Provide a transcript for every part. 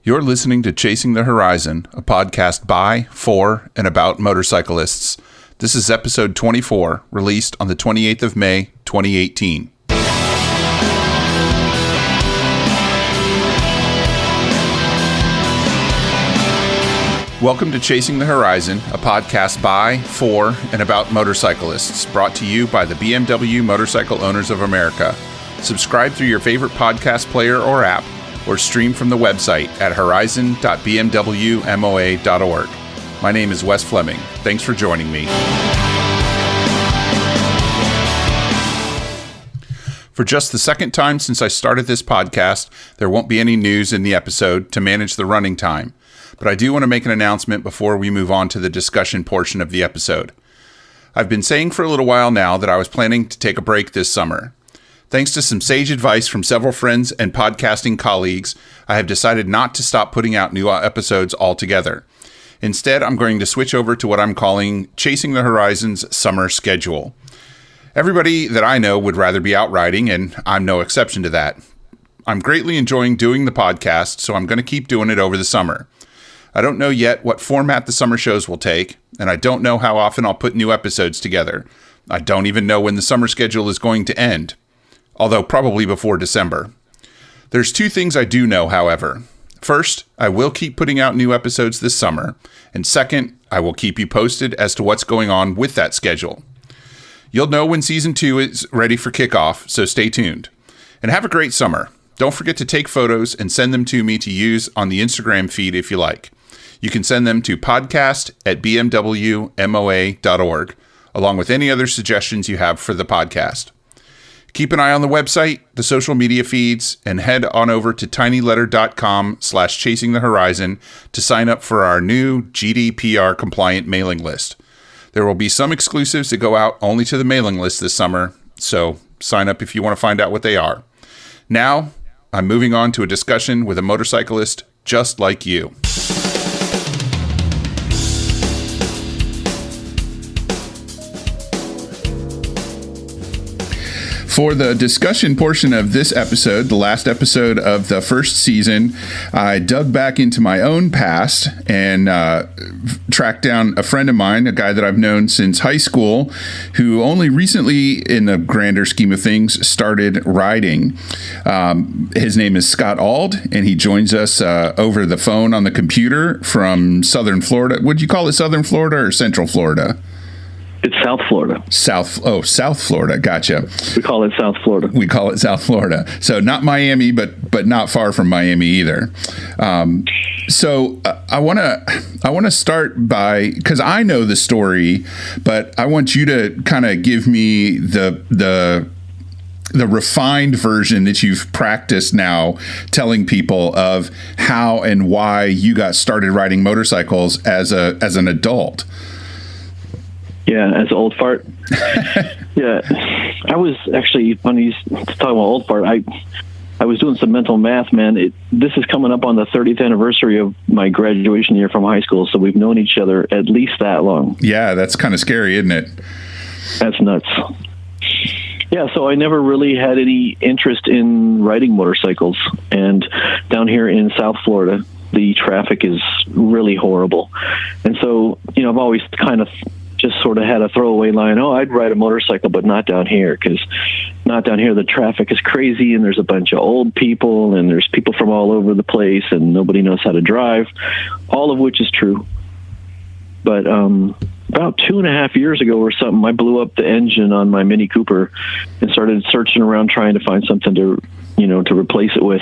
You're listening to Chasing the Horizon, a podcast by, for, and about motorcyclists. This is episode 24, released on the 28th of May, 2018. Welcome to Chasing the Horizon, a podcast by, for, and about motorcyclists, brought to you by the BMW Motorcycle Owners of America. Subscribe through your favorite podcast player or app, or stream from the website at horizon.bmwmoa.org. My name is Wes Fleming. Thanks for joining me. For just the second time since I started this podcast, there won't be any news in the episode to manage the running time. But I do want to make an announcement before we move on to the discussion portion of the episode. I've been saying for a little while now that I was planning to take a break this summer. Thanks to some sage advice from several friends and podcasting colleagues, I have decided not to stop putting out new episodes altogether. Instead, I'm going to switch over to what I'm calling Chasing the Horizon's summer schedule. Everybody that I know would rather be out riding, and I'm no exception to that. I'm greatly enjoying doing the podcast, so I'm going to keep doing it over the summer. I don't know yet what format the summer shows will take, and I don't know how often I'll put new episodes together. I don't even know when the summer schedule is going to end. Although probably before December. There's two things I do know, however. First, I will keep putting out new episodes this summer, and second, I will keep you posted as to what's going on with that schedule. You'll know when Season 2 is ready for kickoff, so stay tuned. And have a great summer. Don't forget to take photos and send them to me to use on the Instagram feed if you like. You can send them to podcast@bmwmoa.org, along with any other suggestions you have for the podcast. Keep an eye on the website, the social media feeds, and head on over to tinyletter.com/chasingthehorizon to sign up for our new GDPR compliant mailing list. There will be some exclusives that go out only to the mailing list this summer, so sign up if you want to find out what they are. Now, I'm moving on to a discussion with a motorcyclist just like you. For the discussion portion of this episode, the last episode of the first season, I dug back into my own past and tracked down a friend of mine, a guy that I've known since high school, who only recently, in the grander scheme of things, started riding. His name is Scott Auld, and he joins us over the phone on the computer from Southern Florida. Would you call it Southern Florida or Central Florida? It's South Florida. South Florida. Gotcha. We call it South Florida. So not Miami, but not far from Miami either. So I want to start by, because I know the story, but I want you to kind of give me the refined version that you've practiced now, telling people of how and why you got started riding motorcycles as an adult. Yeah, as an old fart. Yeah, I was actually, when he's talking about old fart, I was doing some mental math, man. This is coming up on the 30th anniversary of my graduation year from high school, so we've known each other at least that long. Yeah, that's kind of scary, isn't it? That's nuts. Yeah, so I never really had any interest in riding motorcycles, and down here in South Florida, the traffic is really horrible. And so, I've always kind of just sort of had a throwaway line, I'd ride a motorcycle, but not down here, because not down here, the traffic is crazy, and there's a bunch of old people, and there's people from all over the place, and nobody knows how to drive, all of which is true. But about 2.5 years ago or something, I blew up the engine on my Mini Cooper and started searching around trying to find something to replace it with.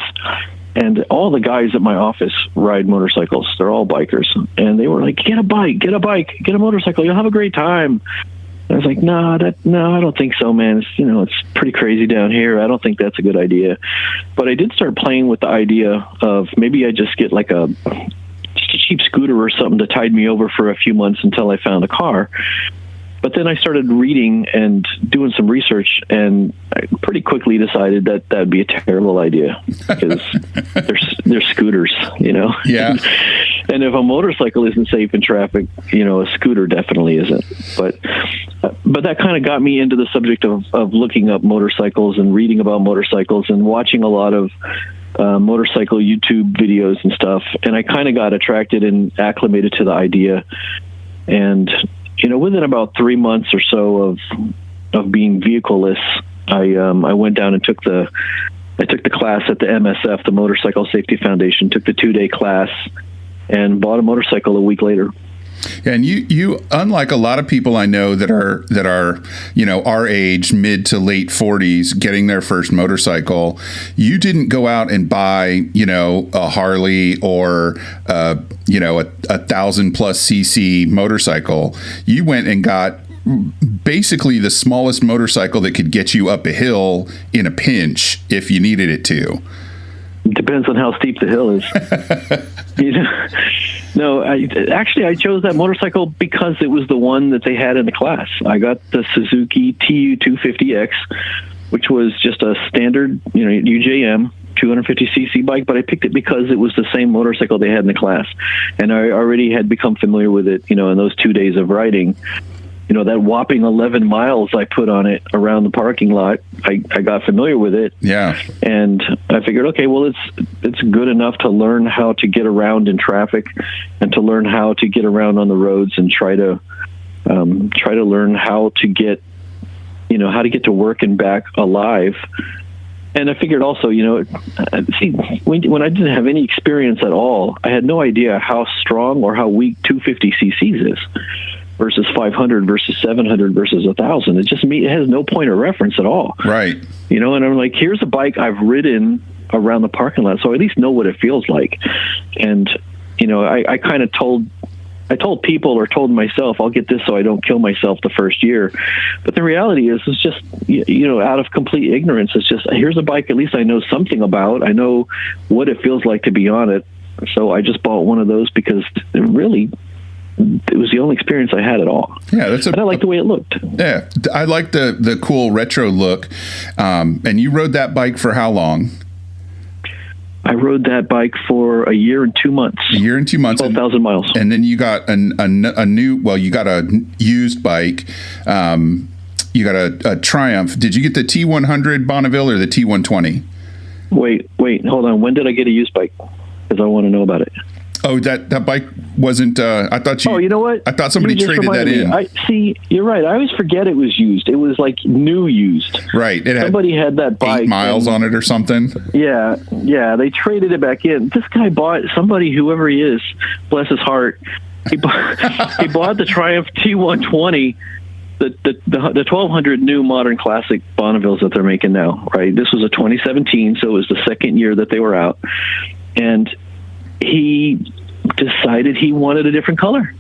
And all the guys at my office ride motorcycles. They're all bikers. And they were like, get a bike, get a motorcycle. You'll have a great time. And I was like, no, I don't think so, man. It's pretty crazy down here. I don't think that's a good idea. But I did start playing with the idea of maybe I just get like just a cheap scooter or something to tide me over for a few months until I found a car. But then I started reading and doing some research, and I pretty quickly decided that that'd be a terrible idea, because they're scooters, Yeah. And if a motorcycle isn't safe in traffic, a scooter definitely isn't. But that kind of got me into the subject of looking up motorcycles and reading about motorcycles and watching a lot of motorcycle YouTube videos and stuff, and I kind of got attracted and acclimated to the idea. And within about 3 months or so of being vehicleless, I went down and took the class at the MSF, the Motorcycle Safety Foundation. Took the 2-day class and bought a motorcycle a week later. And you, unlike a lot of people I know that are our age, mid to late 40s, getting their first motorcycle, you didn't go out and buy a Harley or a 1,000+ cc motorcycle. You went and got basically the smallest motorcycle that could get you up a hill in a pinch if you needed it to. It depends on how steep the hill is. No, I chose that motorcycle because it was the one that they had in the class. I got the Suzuki TU250X, which was just a standard, UJM 250cc bike, but I picked it because it was the same motorcycle they had in the class. And I already had become familiar with it, in those 2 days of riding. That whopping 11 miles I put on it around the parking lot, I got familiar with it. Yeah. And I figured, okay, well, it's good enough to learn how to get around in traffic and to learn how to get around on the roads and try to learn how to get to work and back alive. And I figured also, when I didn't have any experience at all, I had no idea how strong or how weak 250cc's is versus 500 versus 700 versus 1,000. It has no point of reference at all. Right. And I'm like, here's a bike I've ridden around the parking lot, so I at least know what it feels like. And, I kind of told people or told myself, I'll get this so I don't kill myself the first year. But the reality is, it's just, out of complete ignorance. It's just, here's a bike at least I know something about. I know what it feels like to be on it. So I just bought one of those because it was the only experience I had at all. Yeah, and I liked the way it looked. Yeah, I like the cool retro look. And you rode that bike for how long? I rode that bike for a year and 2 months. 12,000 miles. And then you got you got a used bike. You got a Triumph. Did you get the T100 Bonneville or the T120? Wait, hold on. When did I get a used bike? Because I want to know about it. Oh, that bike wasn't. I thought you. Oh, you know what? I thought somebody traded that in. See, you're right. I always forget it was used. It was like new used. Right. Somebody had that bike. 8 miles on it or something. Yeah. They traded it back in. This guy bought, whoever he is, bless his heart. He bought the Triumph T120. The 1200 new modern classic Bonnevilles that they're making now. Right. This was a 2017, so it was the second year that they were out, and he decided he wanted a different color.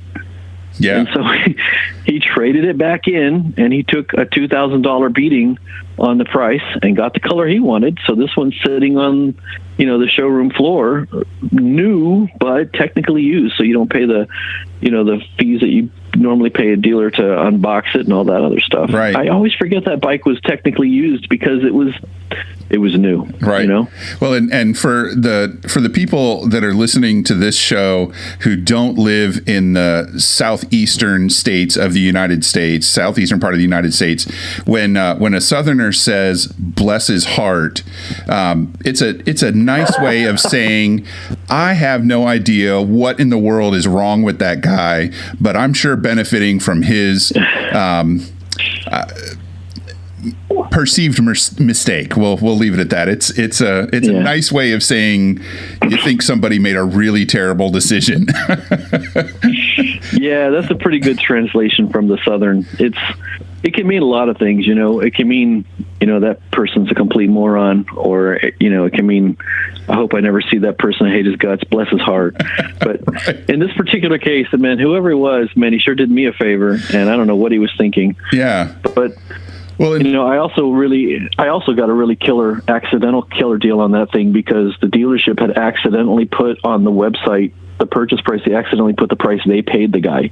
Yeah. And so he traded it back in, and he took a $2,000 beating on the price and got the color he wanted. So this one's sitting on, the showroom floor, new, but technically used. So you don't pay the fees that you normally pay a dealer to unbox it and all that other stuff. Right. I always forget that bike was technically used because it was new. Right. Well, and for the people that are listening to this show who don't live in the southeastern states of the United States, southeastern part of the United States, when a Southerner says "bless his heart," it's a nice way of saying I have no idea what in the world is wrong with that guy, but I'm sure benefiting from his perceived mistake. We'll leave it at that. It's a nice way of saying you think somebody made a really terrible decision. Yeah, that's a pretty good translation from the Southern. It can mean a lot of things, It can mean, that person's a complete moron, or, it can mean, I hope I never see that person. I hate his guts, bless his heart. But right. In this particular case, man, whoever he was, man, he sure did me a favor, and I don't know what he was thinking. Yeah. But well, I also got a really accidental killer deal on that thing, because the dealership had accidentally put on the website the purchase price. They accidentally put the price they paid the guy.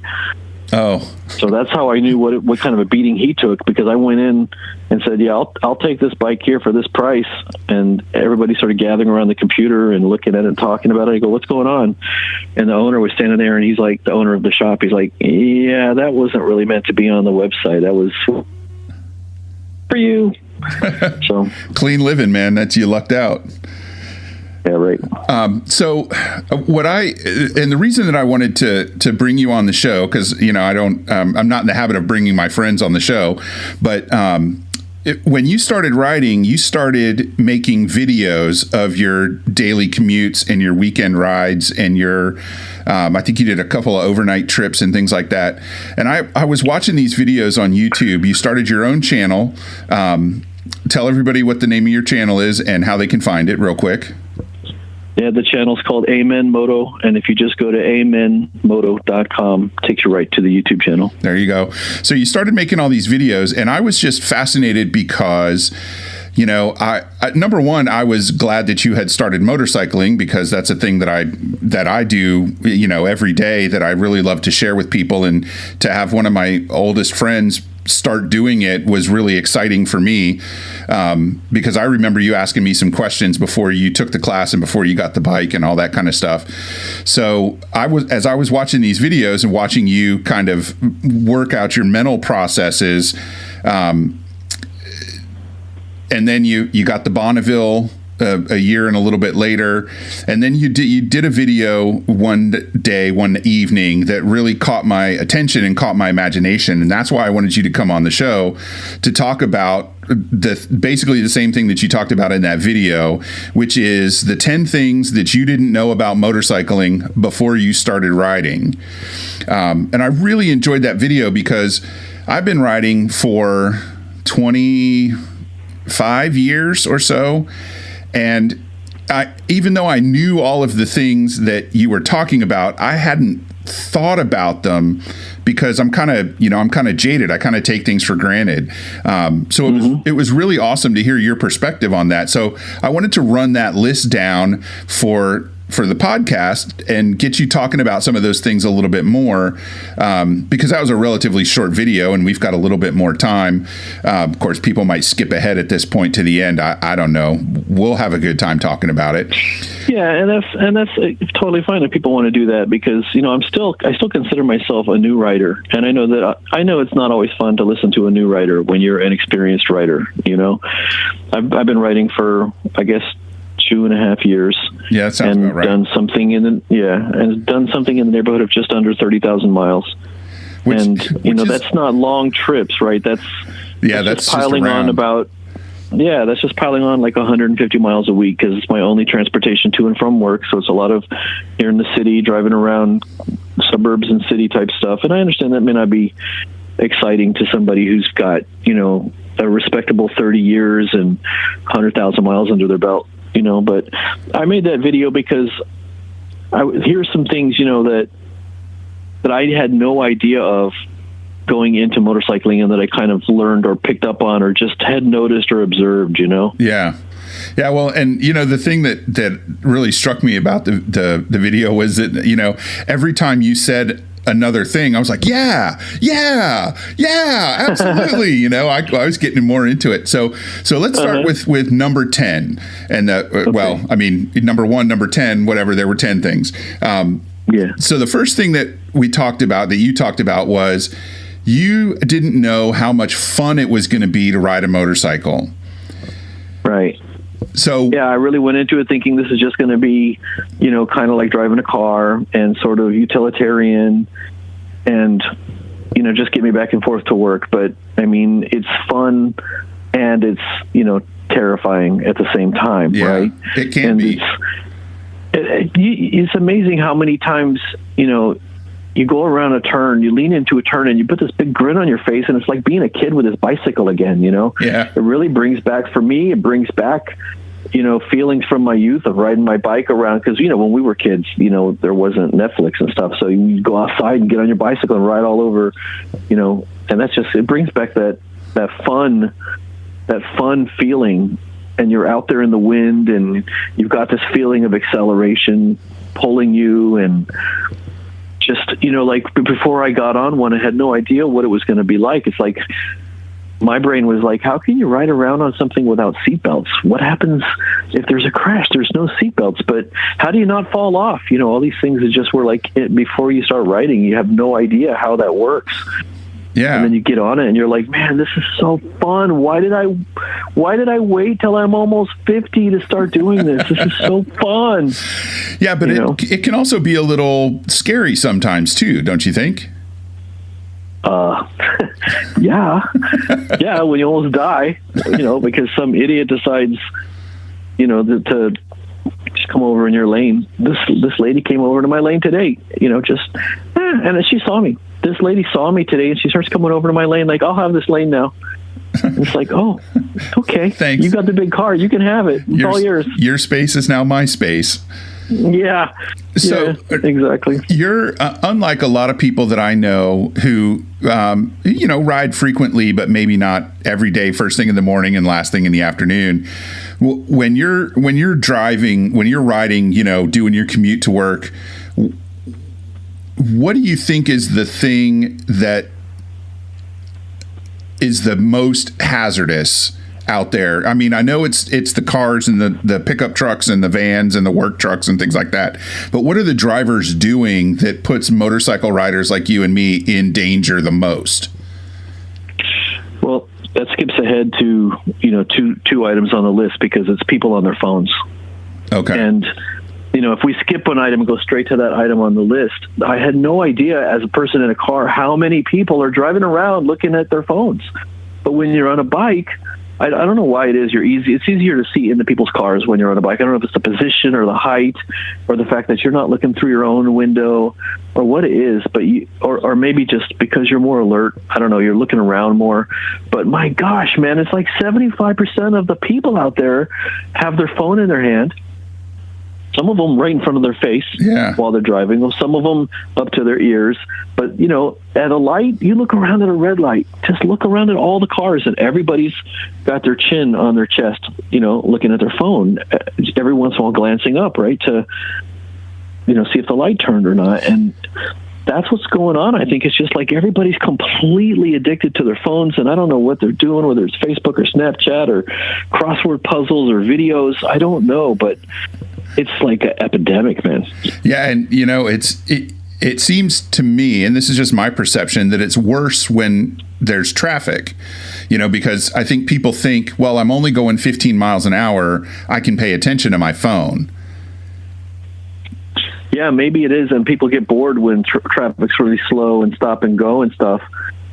Oh, so that's how I knew what kind of a beating he took, because I went in and said, "Yeah, I'll take this bike here for this price." And everybody started gathering around the computer and looking at it and talking about it. I go, "What's going on?" And the owner was standing there, and he's like, the owner of the shop, he's like, "Yeah, that wasn't really meant to be on the website. That was for you." So clean living, man. That's, you lucked out. Yeah, right. So and the reason that I wanted to bring you on the show, because, I'm not in the habit of bringing my friends on the show, but when you started riding, you started making videos of your daily commutes and your weekend rides and your, I think you did a couple of overnight trips and things like that. And I was watching these videos on YouTube. You started your own channel. Tell everybody what the name of your channel is and how they can find it real quick. Yeah, the channel's called Amen Moto, and if you just go to amenmoto.com, it takes you right to the YouTube channel. There you go. So you started making all these videos, and I was just fascinated because, I number one, I was glad that you had started motorcycling, because that's a thing that I do, every day, that I really love to share with people, and to have one of my oldest friends start doing it was really exciting for me, because I remember you asking me some questions before you took the class and before you got the bike and all that kind of stuff. So as I was watching these videos and watching you kind of work out your mental processes, and then you got the Bonneville a year and a little bit later, and then you did a video one evening that really caught my attention and caught my imagination, and that's why I wanted you to come on the show to talk about basically the same thing that you talked about in that video, which is the 10 things that you didn't know about motorcycling before you started riding. And I really enjoyed that video because I've been riding for 25 years or so. And even though I knew all of the things that you were talking about, I hadn't thought about them because I'm kind of jaded. I kind of take things for granted. So it was really awesome to hear your perspective on that. So I wanted to run that list down for the podcast and get you talking about some of those things a little bit more, because that was a relatively short video and we've got a little bit more time. Of course, people might skip ahead at this point to the end. I don't know. We'll have a good time talking about it. Yeah, and that's totally fine if people want to do that, because I still consider myself a new rider, and I know it's not always fun to listen to a new rider when you're an experienced rider. I've been riding for, I guess, 2.5 years. Yeah, that sounds about right. Done something in the neighborhood of just under 30,000 miles. Which that's not long trips, right? That's just piling on that's just piling on like 150 miles a week, because it's my only transportation to and from work. So it's a lot of here in the city, driving around suburbs and city type stuff. And I understand that may not be exciting to somebody who's got, a respectable 30 years and 100,000 miles under their belt. But I made that video because here's some things, that I had no idea of going into motorcycling, and that I kind of learned or picked up on or just had noticed or observed, Yeah. Yeah. Well, and the thing that really struck me about the video was that, every time you said another thing, I was like, yeah, absolutely. I was getting more into it. So let's start with number 10. And number 1, number 10, whatever, there were 10 things. Yeah. So the first thing that you talked about was you didn't know how much fun it was going to be to ride a motorcycle. Right. So yeah, I really went into it thinking this is just going to be, kind of like driving a car and sort of utilitarian and, just get me back and forth to work. But I mean, it's fun and it's, terrifying at the same time, right? It can be. It's amazing how many times, you go around a turn, you lean into a turn, and you put this big grin on your face, and it's like being a kid with his bicycle again, Yeah. It really brings back, for me, feelings from my youth of riding my bike around, because, when we were kids, there wasn't Netflix and stuff, so you go outside and get on your bicycle and ride all over, and that's just, it brings back that fun feeling, and you're out there in the wind, and you've got this feeling of acceleration pulling you, and just, like before I got on one, I had no idea what it was going to be like. It's like my brain was like, how can you ride around on something without seatbelts? What happens if there's a crash? There's no seatbelts, but how do you not fall off? All these things that just were like, before you start riding, you have no idea how that works. Yeah. And then you get on it and you're like, man, this is so fun. Why did I wait till I'm almost 50 to start doing this? This is so fun. Yeah, but it can also be a little scary sometimes too, don't you think? Yeah. Yeah, when you almost die, because some idiot decides, to just come over in your lane. This lady came over to my lane today, and she saw me. This lady saw me today, and she starts coming over to my lane like, I'll have this lane now. And it's like, oh, okay. Thanks. You got the big car. You can have it. It's all yours. Your space is now my space. Yeah. So exactly. You're unlike a lot of people that I know who, ride frequently, but maybe not every day, first thing in the morning and last thing in the afternoon. When you're driving, when you're riding, doing your commute to work, what do you think is the thing that is the most hazardous out there? I mean, I know it's the cars and the pickup trucks and the vans and the work trucks and things like that. But what are the drivers doing that puts motorcycle riders like you and me in danger the most? Well, that skips ahead to, two items on the list, because it's people on their phones. Okay. And, if we skip one item and go straight to that item on the list, I had no idea as a person in a car how many people are driving around looking at their phones. But when you're on a bike, I don't know why it is. It's easier to see into people's cars when you're on a bike. I don't know if it's the position or the height or the fact that you're not looking through your own window or what it is, but or maybe just because you're more alert. I don't know. You're looking around more. But my gosh, man, it's like 75% of the people out there have their phone in their hand. Some of them right in front of their face while they're driving. Well, some of them up to their ears. But, at a light, you look around at a red light. Just look around at all the cars, and everybody's got their chin on their chest, looking at their phone, every once in a while glancing up, right, to, see if the light turned or not. And that's what's going on. I think it's just like everybody's completely addicted to their phones, and I don't know what they're doing, whether it's Facebook or Snapchat or crossword puzzles or videos. I don't know, but it's like an epidemic, man. Yeah, and it seems to me, and this is just my perception, that it's worse when there's traffic. Because I think people think, well, I'm only going 15 miles an hour, I can pay attention to my phone. Yeah, maybe it is, and people get bored when traffic's really slow and stop and go and stuff.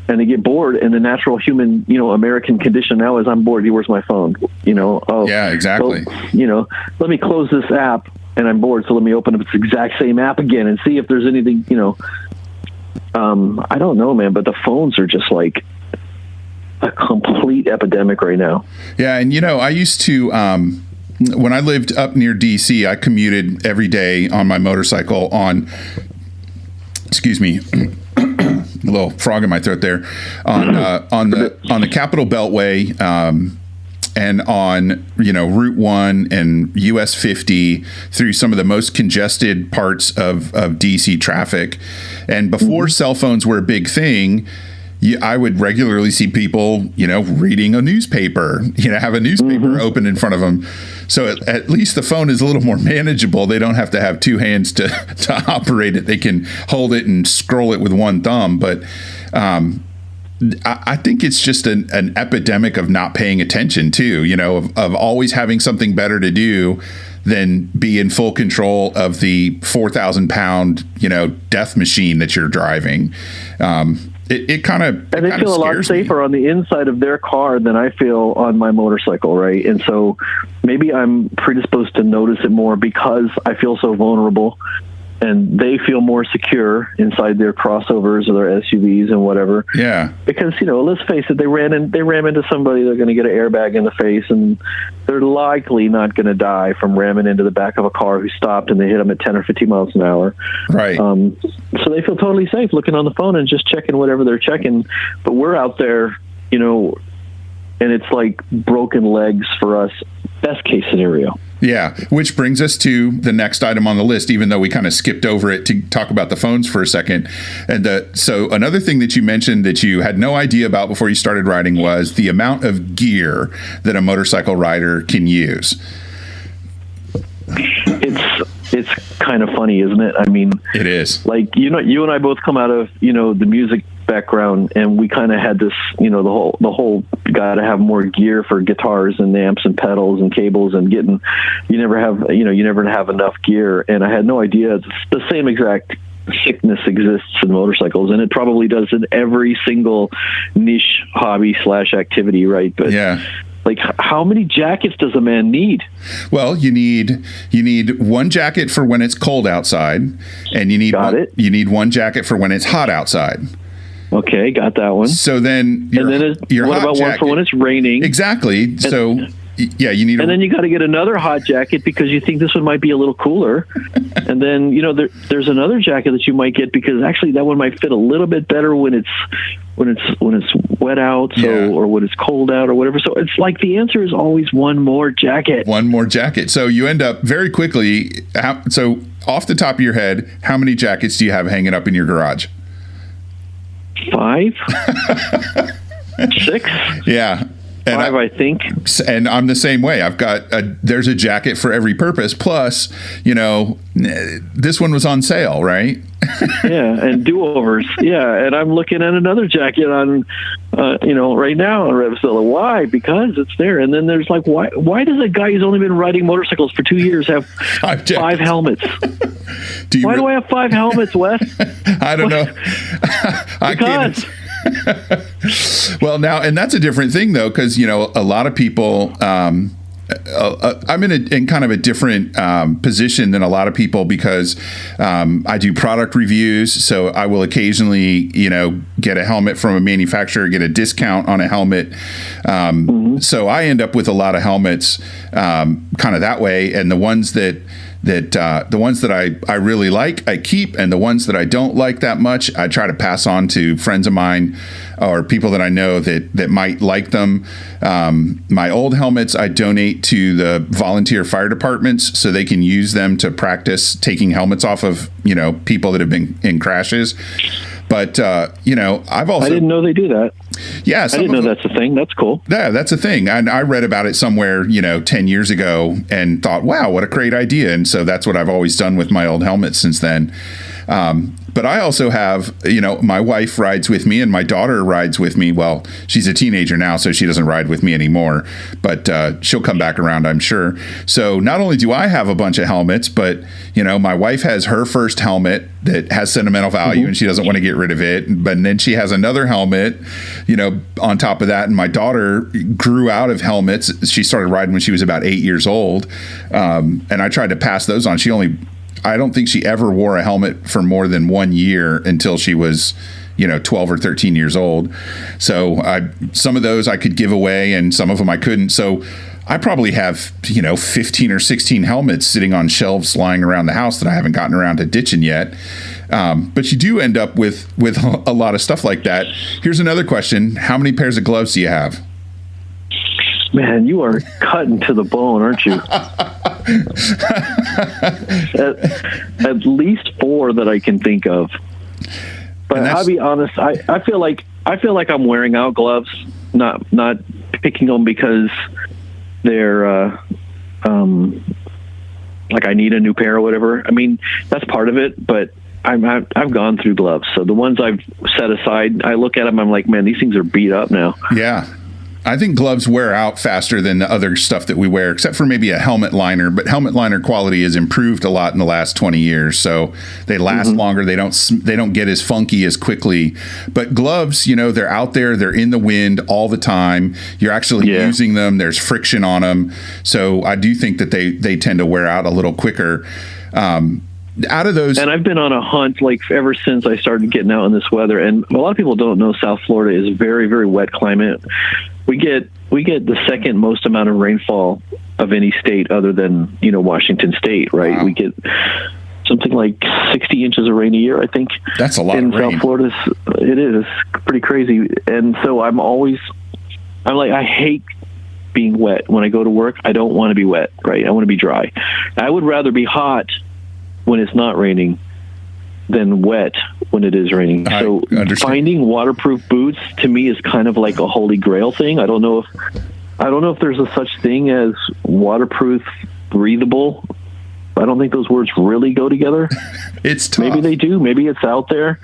And they get bored, and the natural human, American condition now is, I'm bored. Where's my phone? Yeah, exactly. Well, let me close this app, and I'm bored, so let me open up this exact same app again and see if there's anything. I don't know, man, but the phones are just like a complete epidemic right now. Yeah, and I used to. When I lived up near DC, I commuted every day on my motorcycle on. Excuse me. A little frog in my throat there, on the Capitol Beltway, and on Route 1 and US 50 through some of the most congested parts of DC traffic. And before cell phones were a big thing, I would regularly see people, reading a newspaper, have a newspaper open in front of them. So at least the phone is a little more manageable. They don't have to have two hands to operate it. They can hold it and scroll it with one thumb. But I think it's just an epidemic of not paying attention too, of always having something better to do than be in full control of the 4,000 pound, death machine that you're driving. It kind of, and they feel a lot safer on the inside of their car than I feel on my motorcycle, right? And so maybe I'm predisposed to notice it more because I feel so vulnerable, and they feel more secure inside their crossovers or their SUVs and whatever. Yeah. Because, let's face it, they ram into somebody, they're going to get an airbag in the face, and they're likely not going to die from ramming into the back of a car who stopped and they hit them at 10 or 15 miles an hour. Right. So they feel totally safe looking on the phone and just checking whatever they're checking. But we're out there, and it's like broken legs for us, best case scenario. Yeah, which brings us to the next item on the list, even though we kind of skipped over it to talk about the phones for a second. And so another thing that you mentioned that you had no idea about before you started riding was the amount of gear that a motorcycle rider can use. It's kind of funny, isn't it? I mean, it is. Like, you and I both come out of, the music background, and we kind of had this, the whole got to have more gear for guitars and amps and pedals and cables, and you never have enough gear. And I had no idea the same exact sickness exists in motorcycles, and it probably does in every single niche hobby / activity, right? But yeah. Like, how many jackets does a man need? Well, you need one jacket for when it's cold outside, and you need one jacket for when it's hot outside. Okay, got that one. So then, what about one for when it's raining? Exactly. So yeah, you need. And then you got to get another hot jacket because you think this one might be a little cooler. And then there's another jacket that you might get because actually that one might fit a little bit better when it's wet out, or when it's cold out or whatever. So it's like the answer is always one more jacket. One more jacket. So you end up very quickly. So off the top of your head, how many jackets do you have hanging up in your garage? 5, 6. Yeah. And 5, I think. And I'm the same way. I've got there's a jacket for every purpose. Plus, this one was on sale, right? Yeah, and do-overs. Yeah, and I'm looking at another jacket on, right now on Revzilla. Why? Because it's there. And then there's like, why does a guy who's only been riding motorcycles for 2 years have 5 helmets? Why do I have 5 helmets, Wes? I don't know. Because. Well, now, and that's a different thing, though, because, a lot of people, I'm in kind of a different position than a lot of people because I do product reviews. So I will occasionally, get a helmet from a manufacturer, get a discount on a helmet. So I end up with a lot of helmets kind of that way. And the ones that I really like, I keep, and the ones that I don't like that much, I try to pass on to friends of mine or people that I know that might like them. My old helmets I donate to the volunteer fire departments so they can use them to practice taking helmets off of, people that have been in crashes. But, I've also... I didn't know they do that. Yeah. I didn't know that's a thing. That's cool. Yeah, that's a thing. And I read about it somewhere, 10 years ago and thought, wow, what a great idea. And so that's what I've always done with my old helmets since then. But I also have, my wife rides with me and my daughter rides with me. Well, she's a teenager now, so she doesn't ride with me anymore, but she'll come back around, I'm sure. So not only do I have a bunch of helmets, but, my wife has her first helmet that has sentimental value and she doesn't want to get rid of it. But then she has another helmet, on top of that. And my daughter grew out of helmets. She started riding when she was about 8 years old. And I tried to pass those on. I don't think she ever wore a helmet for more than 1 year until she was, 12 or 13 years old. So some of those I could give away and some of them I couldn't. So I probably have, 15 or 16 helmets sitting on shelves lying around the house that I haven't gotten around to ditching yet. But you do end up with a lot of stuff like that. Here's another question. How many pairs of gloves do you have? Man, you are cutting to the bone, aren't you? At least 4 that I can think of. But I'll be honest, I feel like I'm wearing out gloves, not picking them because they're like I need a new pair or whatever. I mean, that's part of it, but I've gone through gloves. So the ones I've set aside, I look at them, I'm like, man, these things are beat up now. Yeah. I think gloves wear out faster than the other stuff that we wear, except for maybe a helmet liner. But helmet liner quality has improved a lot in the last 20 years, so they last longer. They don't get as funky as quickly. But gloves, they're out there. They're in the wind all the time. You're actually using them. There's friction on them, so I do think that they tend to wear out a little quicker. Out of those, and I've been on a hunt ever since I started getting out in this weather. And a lot of people don't know South Florida is a very, very wet climate. We get the second most amount of rainfall of any state other than Washington State, right? Wow. We get something like 60 inches of rain a year, I think. That's a lot in of rain. South Florida. It is. It's pretty crazy. And so I'm like, I hate being wet when I go to work. I don't want to be wet, right? I want to be dry. I would rather be hot when it's not raining than wet when it is raining. So finding waterproof boots to me is kind of like a holy grail thing. I don't know if there's a such thing as waterproof, breathable. I don't think those words really go together. It's tough. Maybe they do. Maybe it's out there.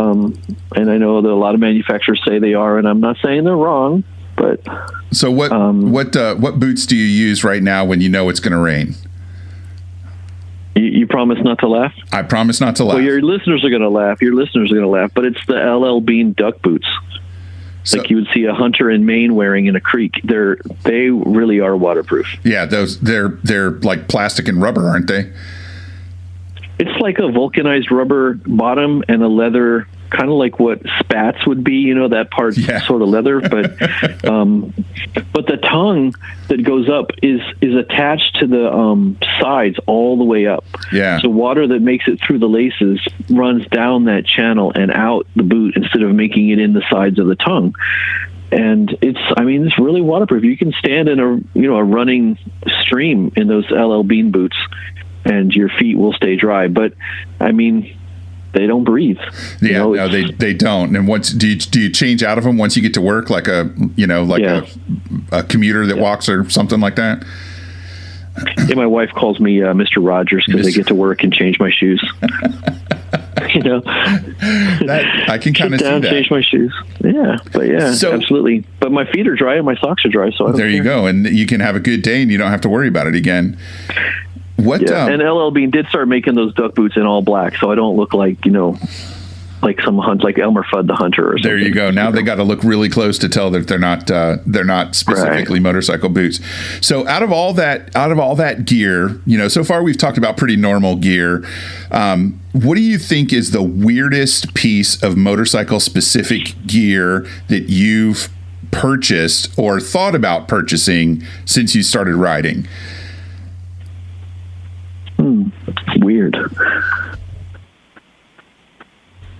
And I know that a lot of manufacturers say they are, and I'm not saying they're wrong, but. So what boots do you use right now when you know it's going to rain? You promise not to laugh? I promise not to laugh. Well, your listeners are going to laugh. But it's the LL Bean duck boots. So, like you would see a hunter in Maine wearing in a creek. They really are waterproof. Yeah, they're like plastic and rubber, aren't they? It's like a vulcanized rubber bottom and a leather, kind of like what spats would be. That part sort of leather, but the tongue that goes up is attached to the sides all the way up. Yeah. So water that makes it through the laces runs down that channel and out the boot instead of making it in the sides of the tongue. And it's really waterproof. You can stand in a running stream in those LL Bean boots, and your feet will stay dry. But they don't breathe. Yeah, no, they don't. And do you change out of them once you get to work, like a commuter that walks or something like that? Yeah, my wife calls me Mr. Rogers because I get to work and change my shoes. I can kind of see that. Change my shoes. Yeah, so, absolutely. But my feet are dry and my socks are dry, so I don't care. You go, and you can have a good day, and you don't have to worry about it again. And LL Bean did start making those duck boots in all black, so I don't look like like some hunt, like Elmer Fudd the Hunter or something. There you go. Now they got to look really close to tell that they're not specifically motorcycle boots. So out of all that gear, so far we've talked about pretty normal gear. What do you think is the weirdest piece of motorcycle specific gear that you've purchased or thought about purchasing since you started riding? Weird.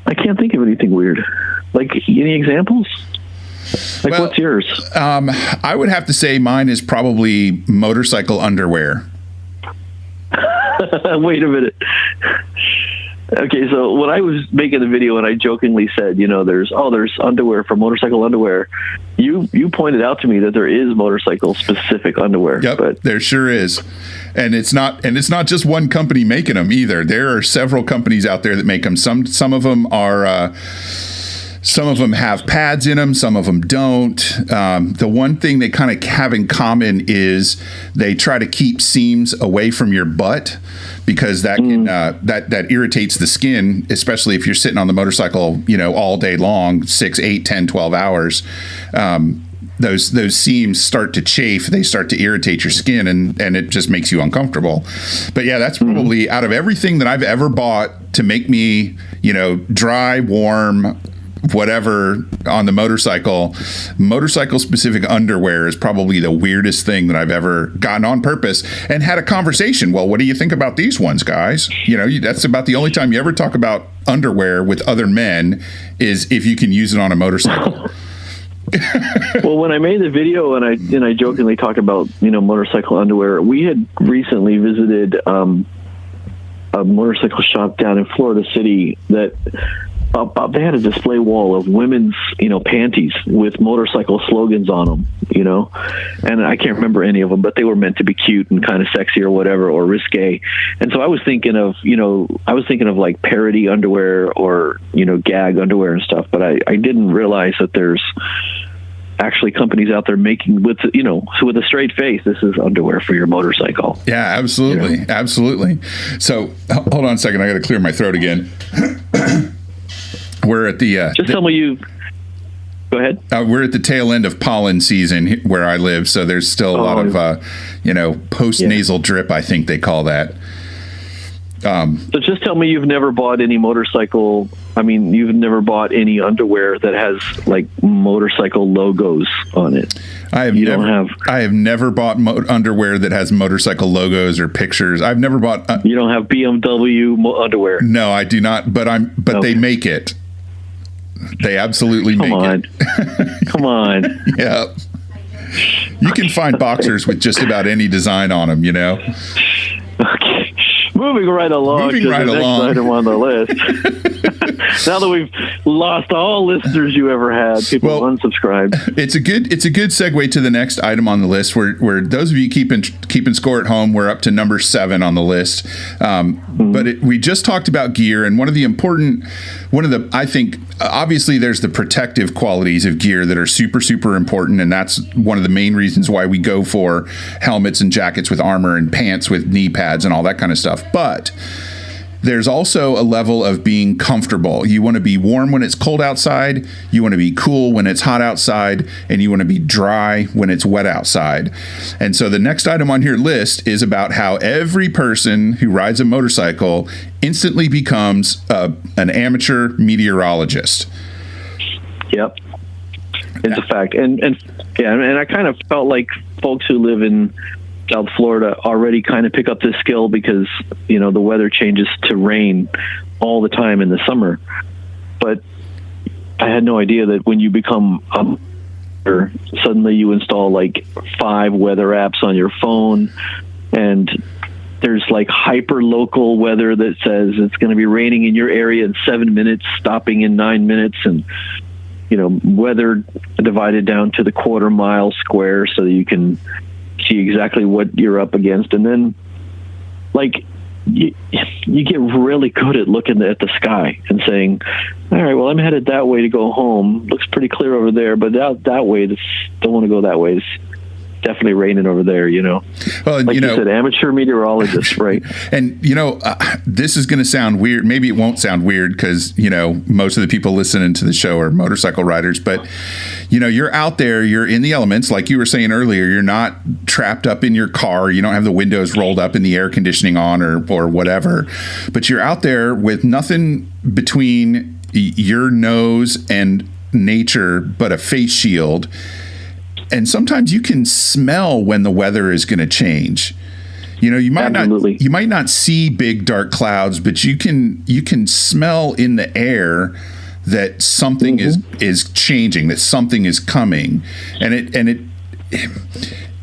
I can't think of anything weird. Like, any examples? What's yours? I would have to say mine is probably motorcycle underwear. Wait a minute. Okay, so when I was making the video and I jokingly said, there's underwear for motorcycle underwear, you pointed out to me that there is motorcycle specific underwear. Yep, but there sure is. And it's not just one company making them either. There are several companies out there that make them. Some of them are some of them have pads in them, some of them don't. The one thing they kind of have in common is they try to keep seams away from your butt, because that can that irritates the skin, especially if you're sitting on the motorcycle, all day long, 6, 8, 10, 12 hours. Those seams start to chafe, they start to irritate your skin, and it just makes you uncomfortable. But yeah, that's probably out of everything that I've ever bought to make me, dry, warm, whatever on the motorcycle specific underwear is probably the weirdest thing that I've ever gotten on purpose and had a conversation. Well, what do you think about these ones, guys? That's about the only time you ever talk about underwear with other men, is if you can use it on a motorcycle. Well, when I made the video and I jokingly talked about motorcycle underwear, we had recently visited a motorcycle shop down in Florida City that they had a display wall of women's panties with motorcycle slogans on them, and I can't remember any of them, but they were meant to be cute and kind of sexy or whatever, or risque. And so I was thinking of like parody underwear or gag underwear and stuff, but I didn't realize that there's actually companies out there making with a straight face, this is underwear for your motorcycle. Yeah, absolutely. Absolutely. So hold on a second. I got to clear my throat again. We're at the tell me you go ahead. We're at the tail end of pollen season where I live, so there's still a lot of post nasal drip, I think they call that. So just tell me you've never bought any motorcycle. You've never bought any underwear that has like motorcycle logos on it. I have never bought underwear that has motorcycle logos or pictures. I've never bought. You don't have BMW underwear. No, I do not. But okay. They make it. They absolutely make it. Come on. Yeah. You can find boxers with just about any design on them, Okay. Moving right along. Next item on the list. Now that we've lost all listeners you ever had, people unsubscribed. It's a good segue to the next item on the list. Where those of you keeping score at home, we're up to number 7 on the list. But we just talked about gear, and I think obviously there's the protective qualities of gear that are super, super important, and that's one of the main reasons why we go for helmets and jackets with armor and pants with knee pads and all that kind of stuff. But there's also a level of being comfortable. You want to be warm when it's cold outside, you want to be cool when it's hot outside, and you want to be dry when it's wet outside. And so the next item on your list is about how every person who rides a motorcycle instantly becomes an amateur meteorologist. Yep. It's a fact. And I kind of felt like folks who live in South Florida already kind of pick up this skill because, the weather changes to rain all the time in the summer. But I had no idea that when you become suddenly you install like 5 weather apps on your phone, and there's like hyper local weather that says it's going to be raining in your area in 7 minutes, stopping in 9 minutes, and weather divided down to the quarter mile square so that you can see exactly what you're up against. And then like you get really good at looking at the sky and saying, all right, well, I'm headed that way to go home. Looks pretty clear over there, but that way, don't want to go that way. It's definitely raining over there, Well, like you said, amateur meteorologist, right? And, this is going to sound weird. Maybe it won't sound weird because, most of the people listening to the show are motorcycle riders. But, you're out there, you're in the elements. Like you were saying earlier, you're not trapped up in your car. You don't have the windows rolled up and the air conditioning on or whatever. But you're out there with nothing between your nose and nature but a face shield. And sometimes you can smell when the weather is going to change. You might not see big dark clouds, but you can smell in the air that something is changing, that something is coming, and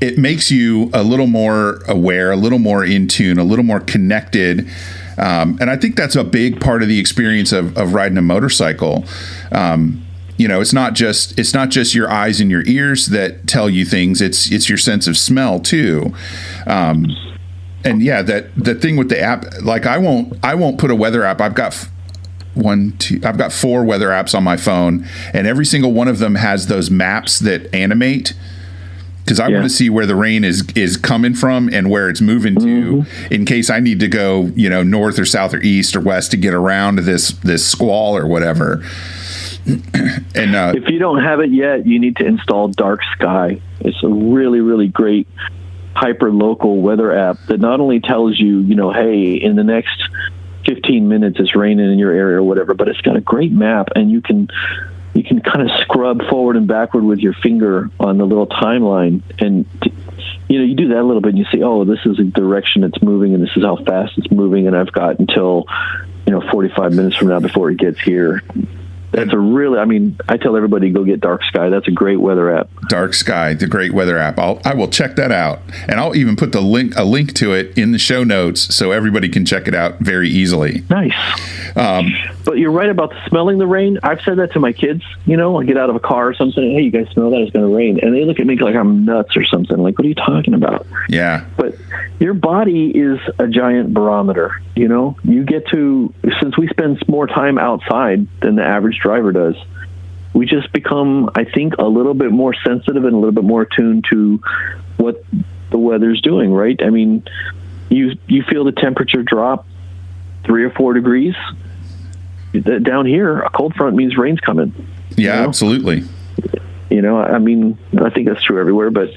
it makes you a little more aware, a little more in tune, a little more connected. And I think that's a big part of the experience of riding a motorcycle. It's not just your eyes and your ears that tell you things. It's your sense of smell too. And yeah, the thing with the app, like I won't put a weather app. I've got 4 weather apps on my phone, and every single one of them has those maps that animate, because I want to see where the rain is coming from and where it's moving to, in case I need to go, north or south or east or west to get around this squall or whatever. And if you don't have it yet, you need to install Dark Sky. It's a really, really great hyper local weather app that not only tells you, hey, in the next 15 minutes it's raining in your area or whatever, but it's got a great map, and you can kind of scrub forward and backward with your finger on the little timeline, and you do that a little bit and you see, oh, this is the direction it's moving and this is how fast it's moving, and I've got until 45 minutes from now before it gets here. That's I tell everybody, go get Dark Sky. That's a great weather app. Dark Sky, the great weather app. I will check that out. And I'll even put a link to it in the show notes so everybody can check it out very easily. Nice. But you're right about smelling the rain. I've said that to my kids. I get out of a car or something. Hey, you guys smell that? It's going to rain. And they look at me like I'm nuts or something. Like, what are you talking about? Yeah. But your body is a giant barometer. You get to, since we spend more time outside than the average driver does, we just become, I think, a little bit more sensitive and a little bit more attuned to what the weather's doing, right? I mean, you feel the temperature drop 3 or 4 degrees. Down here, a cold front means rain's coming. Yeah, absolutely. I think that's true everywhere, but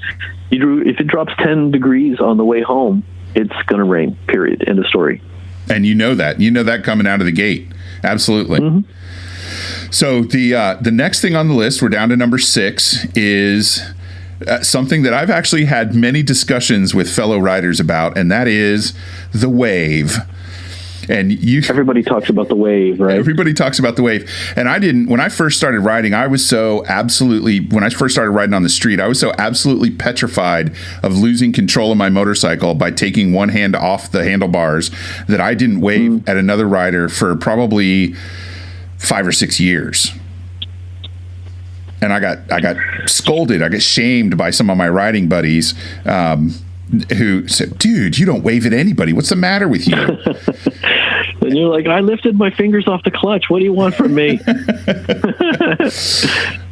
if it drops 10 degrees on the way home, it's going to rain, period. End of story. And you know that coming out of the gate. Absolutely. Mm-hmm. So the next thing on the list, we're down to number 6, is something that I've actually had many discussions with fellow riders about, and that is the wave. And everybody talks about the wave, right? Everybody talks about the wave. And when I first started riding, when I first started riding on the street, I was so absolutely petrified of losing control of my motorcycle by taking one hand off the handlebars that I didn't wave at another rider for probably 5 or 6 years. And I got scolded. I got shamed by some of my riding buddies who said, "Dude, you don't wave at anybody. What's the matter with you?" And you're like, "I lifted my fingers off the clutch. What do you want from me?"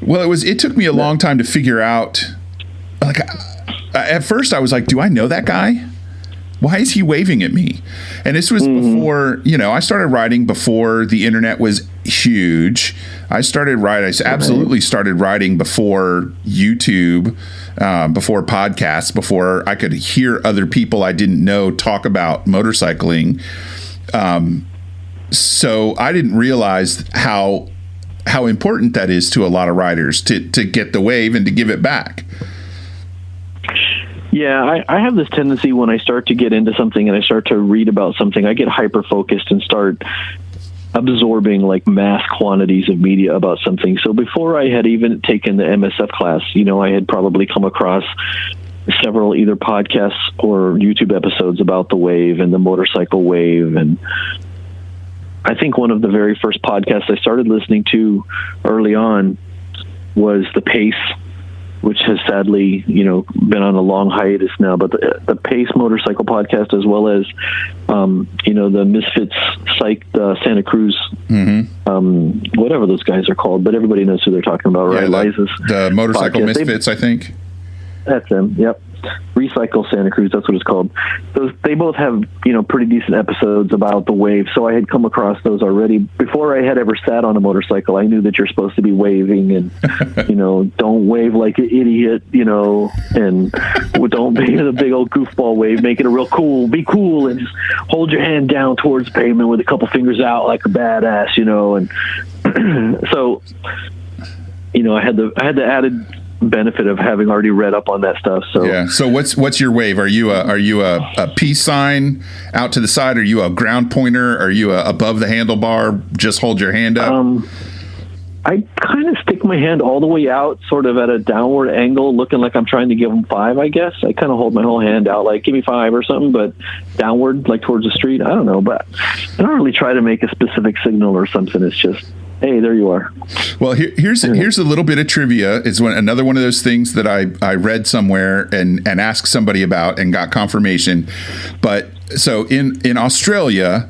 Well, it took me a long time to figure out. Like, at first I was like, "Do I know that guy? Why is he waving at me?" And this was before, I started riding before the internet was huge. I absolutely started riding before YouTube, before podcasts, before I could hear other people I didn't know talk about motorcycling. So I didn't realize how important that is to a lot of riders to get the wave and to give it back. Yeah, I have this tendency when I start to get into something and I start to read about something, I get hyper-focused and start absorbing like mass quantities of media about something. So before I had even taken the MSF class, I had probably come across several either podcasts or YouTube episodes about the wave and the motorcycle wave. And I think one of the very first podcasts I started listening to early on was The Pace, which has sadly, been on a long hiatus now. But the Pace Motorcycle Podcast, as well as, the Misfits Santa Cruz, whatever those guys are called, but everybody knows who they're talking about, right? The Motorcycle podcast. Misfits, I think. That's them. Yep. Recycle Santa Cruz, that's what it's called. They both have, pretty decent episodes about the wave. So I had come across those already. Before I had ever sat on a motorcycle, I knew that you're supposed to be waving and, don't wave like an idiot, and don't make it a big old goofball wave. Make it a real cool, be cool, and just hold your hand down towards the pavement with a couple fingers out like a badass, and so, I had the added benefit of having already read up on that stuff. So yeah. So what's your wave? Are you a peace sign out to the side? Are you a ground pointer? Are you above the handlebar? Just hold your hand up. I kind of stick my hand all the way out, sort of at a downward angle, looking like I'm trying to give them 5. I guess I kind of hold my whole hand out, like give me 5 or something, but downward, like towards the street. I don't know, but I don't really try to make a specific signal or something. It's just, hey, there you are. Well, here's a little bit of trivia. It's another one of those things that I read somewhere and asked somebody about and got confirmation. But so in Australia,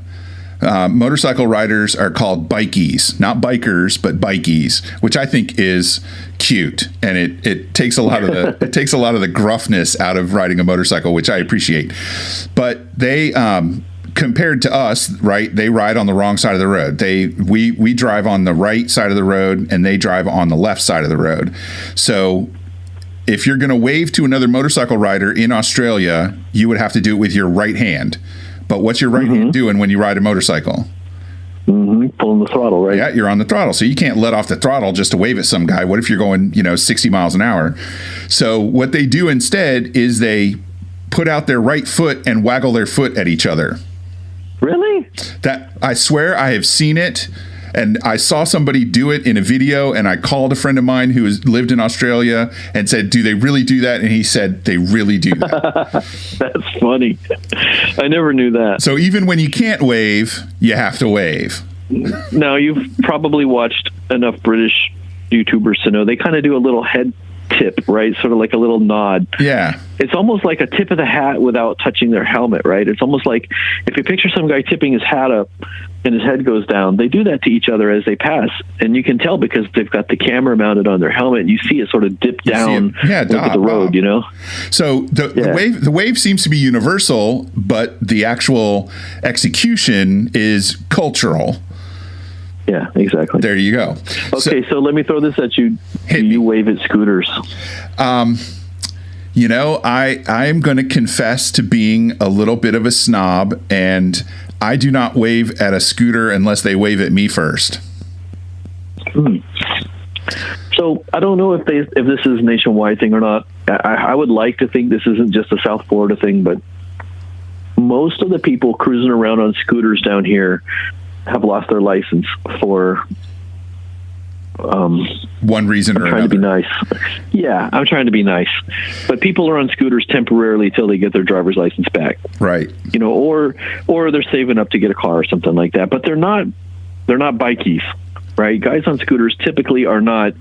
motorcycle riders are called bikies, not bikers, but bikies, which I think is cute, and it takes a lot of the gruffness out of riding a motorcycle, which I appreciate. But they compared to us, right? They ride on the wrong side of the road. We drive on the right side of the road, and they drive on the left side of the road. So if you're going to wave to another motorcycle rider in Australia, you would have to do it with your right hand. But what's your right hand doing when you ride a motorcycle? Pulling the throttle, right? Yeah, you're on the throttle. So you can't let off the throttle just to wave at some guy. What if you're going, 60 miles an hour? So what they do instead is they put out their right foot and waggle their foot at each other. Really? That, I swear I have seen it. And I saw somebody do it in a video, and I called a friend of mine who lived in Australia and said, "Do they really do that?" And he said, "They really do that." That's funny. I never knew that. So even when you can't wave, you have to wave. Now, you've probably watched enough British YouTubers to know they kind of do a little head tip, right? Sort of like a little nod. Yeah. It's almost like a tip of the hat without touching their helmet, right? It's almost like if you picture some guy tipping his hat up and his head goes down, they do that to each other as they pass. And you can tell because they've got the camera mounted on their helmet. You see it sort of dip down into the road, So the wave seems to be universal, but the actual execution is cultural. Yeah, exactly. There you go. Okay, so let me throw this at you. Do you wave at scooters? I'm going to confess to being a little bit of a snob, and I do not wave at a scooter unless they wave at me first. So I don't know if this is a nationwide thing or not. I would like to think this isn't just a South Florida thing, but most of the people cruising around on scooters down here have lost their license for one reason or another. I'm trying to be nice. Yeah, I'm trying to be nice. But people are on scooters temporarily till they get their driver's license back. Right. Or they're saving up to get a car or something like that. But they're not bikies. right? Guys on scooters typically are not,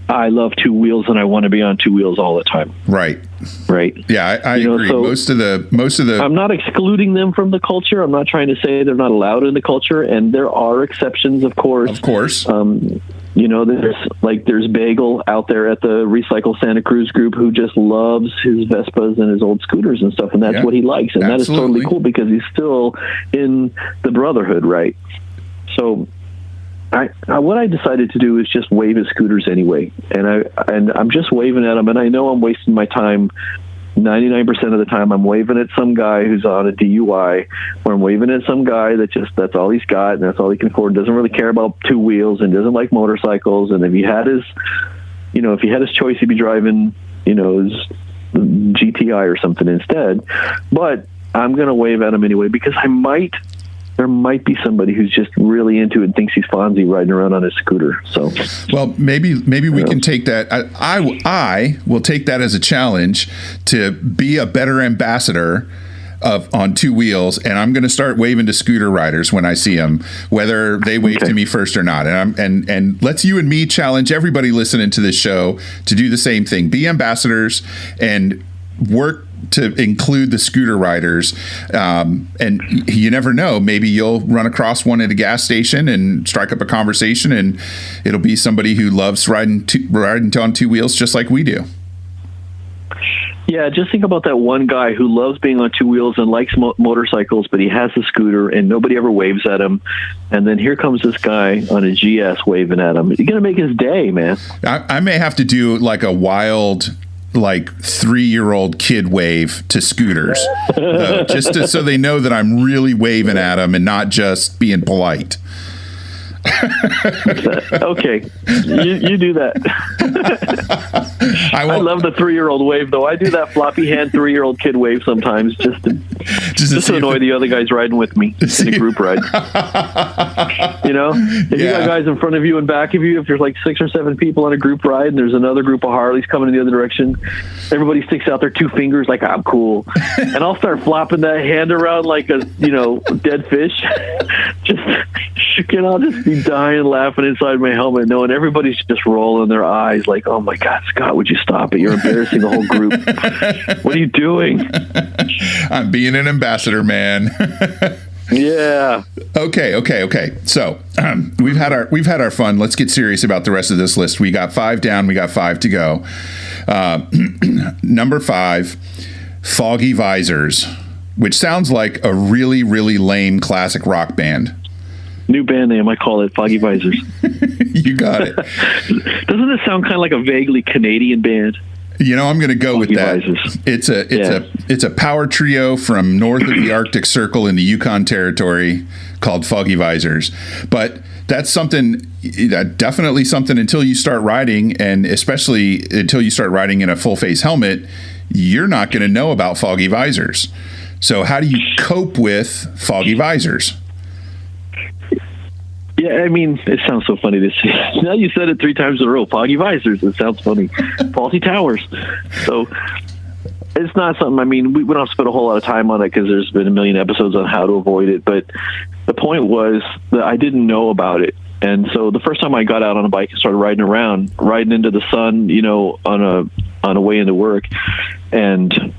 I love two wheels and I want to be on two wheels all the time. Right. Right. Yeah, I agree. So most of the I'm not excluding them from the culture. I'm not trying to say they're not allowed in the culture, and there are exceptions, of course. Of course. There's Bagel out there at the Recycle Santa Cruz group who just loves his Vespas and his old scooters and stuff, and that's what he likes, and that is totally cool because he's still in the brotherhood, right? So what I decided to do is just wave his scooters anyway, and I'm just waving at him, and I know I'm wasting my time. 99% of the time I'm waving at some guy who's on a DUI, or I'm waving at some guy that's all he's got and that's all he can afford, doesn't really care about two wheels and doesn't like motorcycles. And if he had his choice, he'd be driving, his GTI or something instead. But I'm going to wave at him anyway because there might be somebody who's just really into it and thinks he's Fonzie riding around on his scooter. So, well, maybe we can take that. I will take that as a challenge to be a better ambassador on two wheels, and I'm going to start waving to scooter riders when I see them, whether they wave to me first or not. And let's you and me challenge everybody listening to this show to do the same thing. Be ambassadors and work to include the scooter riders, and you never know, maybe you'll run across one at a gas station and strike up a conversation, and it'll be somebody who loves riding on two wheels just like we do. Yeah, just think about that one guy who loves being on two wheels and likes motorcycles, but he has a scooter and nobody ever waves at him. And then here comes this guy on a GS waving at him. You're going to make his day, man. I may have to do like a wild 3-year-old kid wave to scooters, just so they know that I'm really waving at them and not just being polite. Okay, you do that. I love the 3-year-old wave, though. I do that floppy hand 3-year-old kid wave sometimes, just to annoy the other guys riding with me in a group ride. If you got guys in front of you and back of you, if there's like 6 or 7 people on a group ride, and there's another group of Harleys coming in the other direction, everybody sticks out their 2 fingers like I'm cool, and I'll start flopping that hand around like a dead fish. I'll just be dying laughing inside my helmet, knowing everybody's just rolling their eyes like, oh my God, Scott, would you stop it? You're embarrassing the whole group. What are you doing? I'm being an ambassador, man. Yeah. Okay. So we've had our fun. Let's get serious about the rest of this list. We got 5 down. We got 5 to go. Number 5, Foggy Visors, which sounds like a really, really lame classic rock band. New band name, I call it Foggy Visors. You got it. Doesn't it sound kind of like a vaguely Canadian band? I'm going to go Foggy with that. Visors. It's a power trio from north of the Arctic Circle in the Yukon Territory called Foggy Visors. But that's definitely something until you start riding, and especially until you start riding in a full face helmet, you're not going to know about Foggy Visors. So how do you cope with Foggy Visors? Yeah, I mean, it sounds so funny to say. Now you said it 3 times in a row. Foggy Visors. It sounds funny. Faulty towers. So it's not something, I mean, we don't have to spend a whole lot of time on it because there's been a million episodes on how to avoid it. But the point was that I didn't know about it. And so the first time I got out on a bike and started riding into the sun, on a way into work, and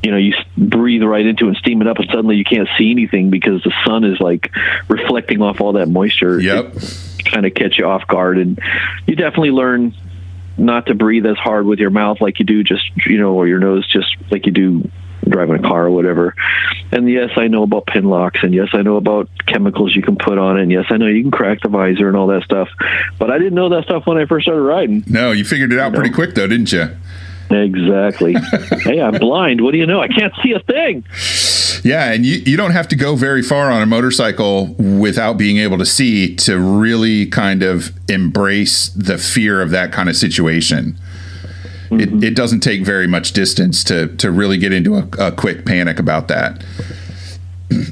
you breathe right into it and steam it up, and suddenly you can't see anything because the sun is like reflecting off all that moisture. Yep. It kind of catch you off guard, and you definitely learn not to breathe as hard with your mouth like you do or your nose just like you do driving a car or whatever. And yes, I know about pin locks, and yes, I know about chemicals you can put on it, and yes, I know you can crack the visor and all that stuff, but I didn't know that stuff when I first started riding. No, you figured it out pretty quick though, didn't you? Exactly. Hey, I'm blind. What do you know? I can't see a thing. Yeah, and you don't have to go very far on a motorcycle without being able to see to really kind of embrace the fear of that kind of situation. Mm-hmm. It doesn't take very much distance to really get into a quick panic about that.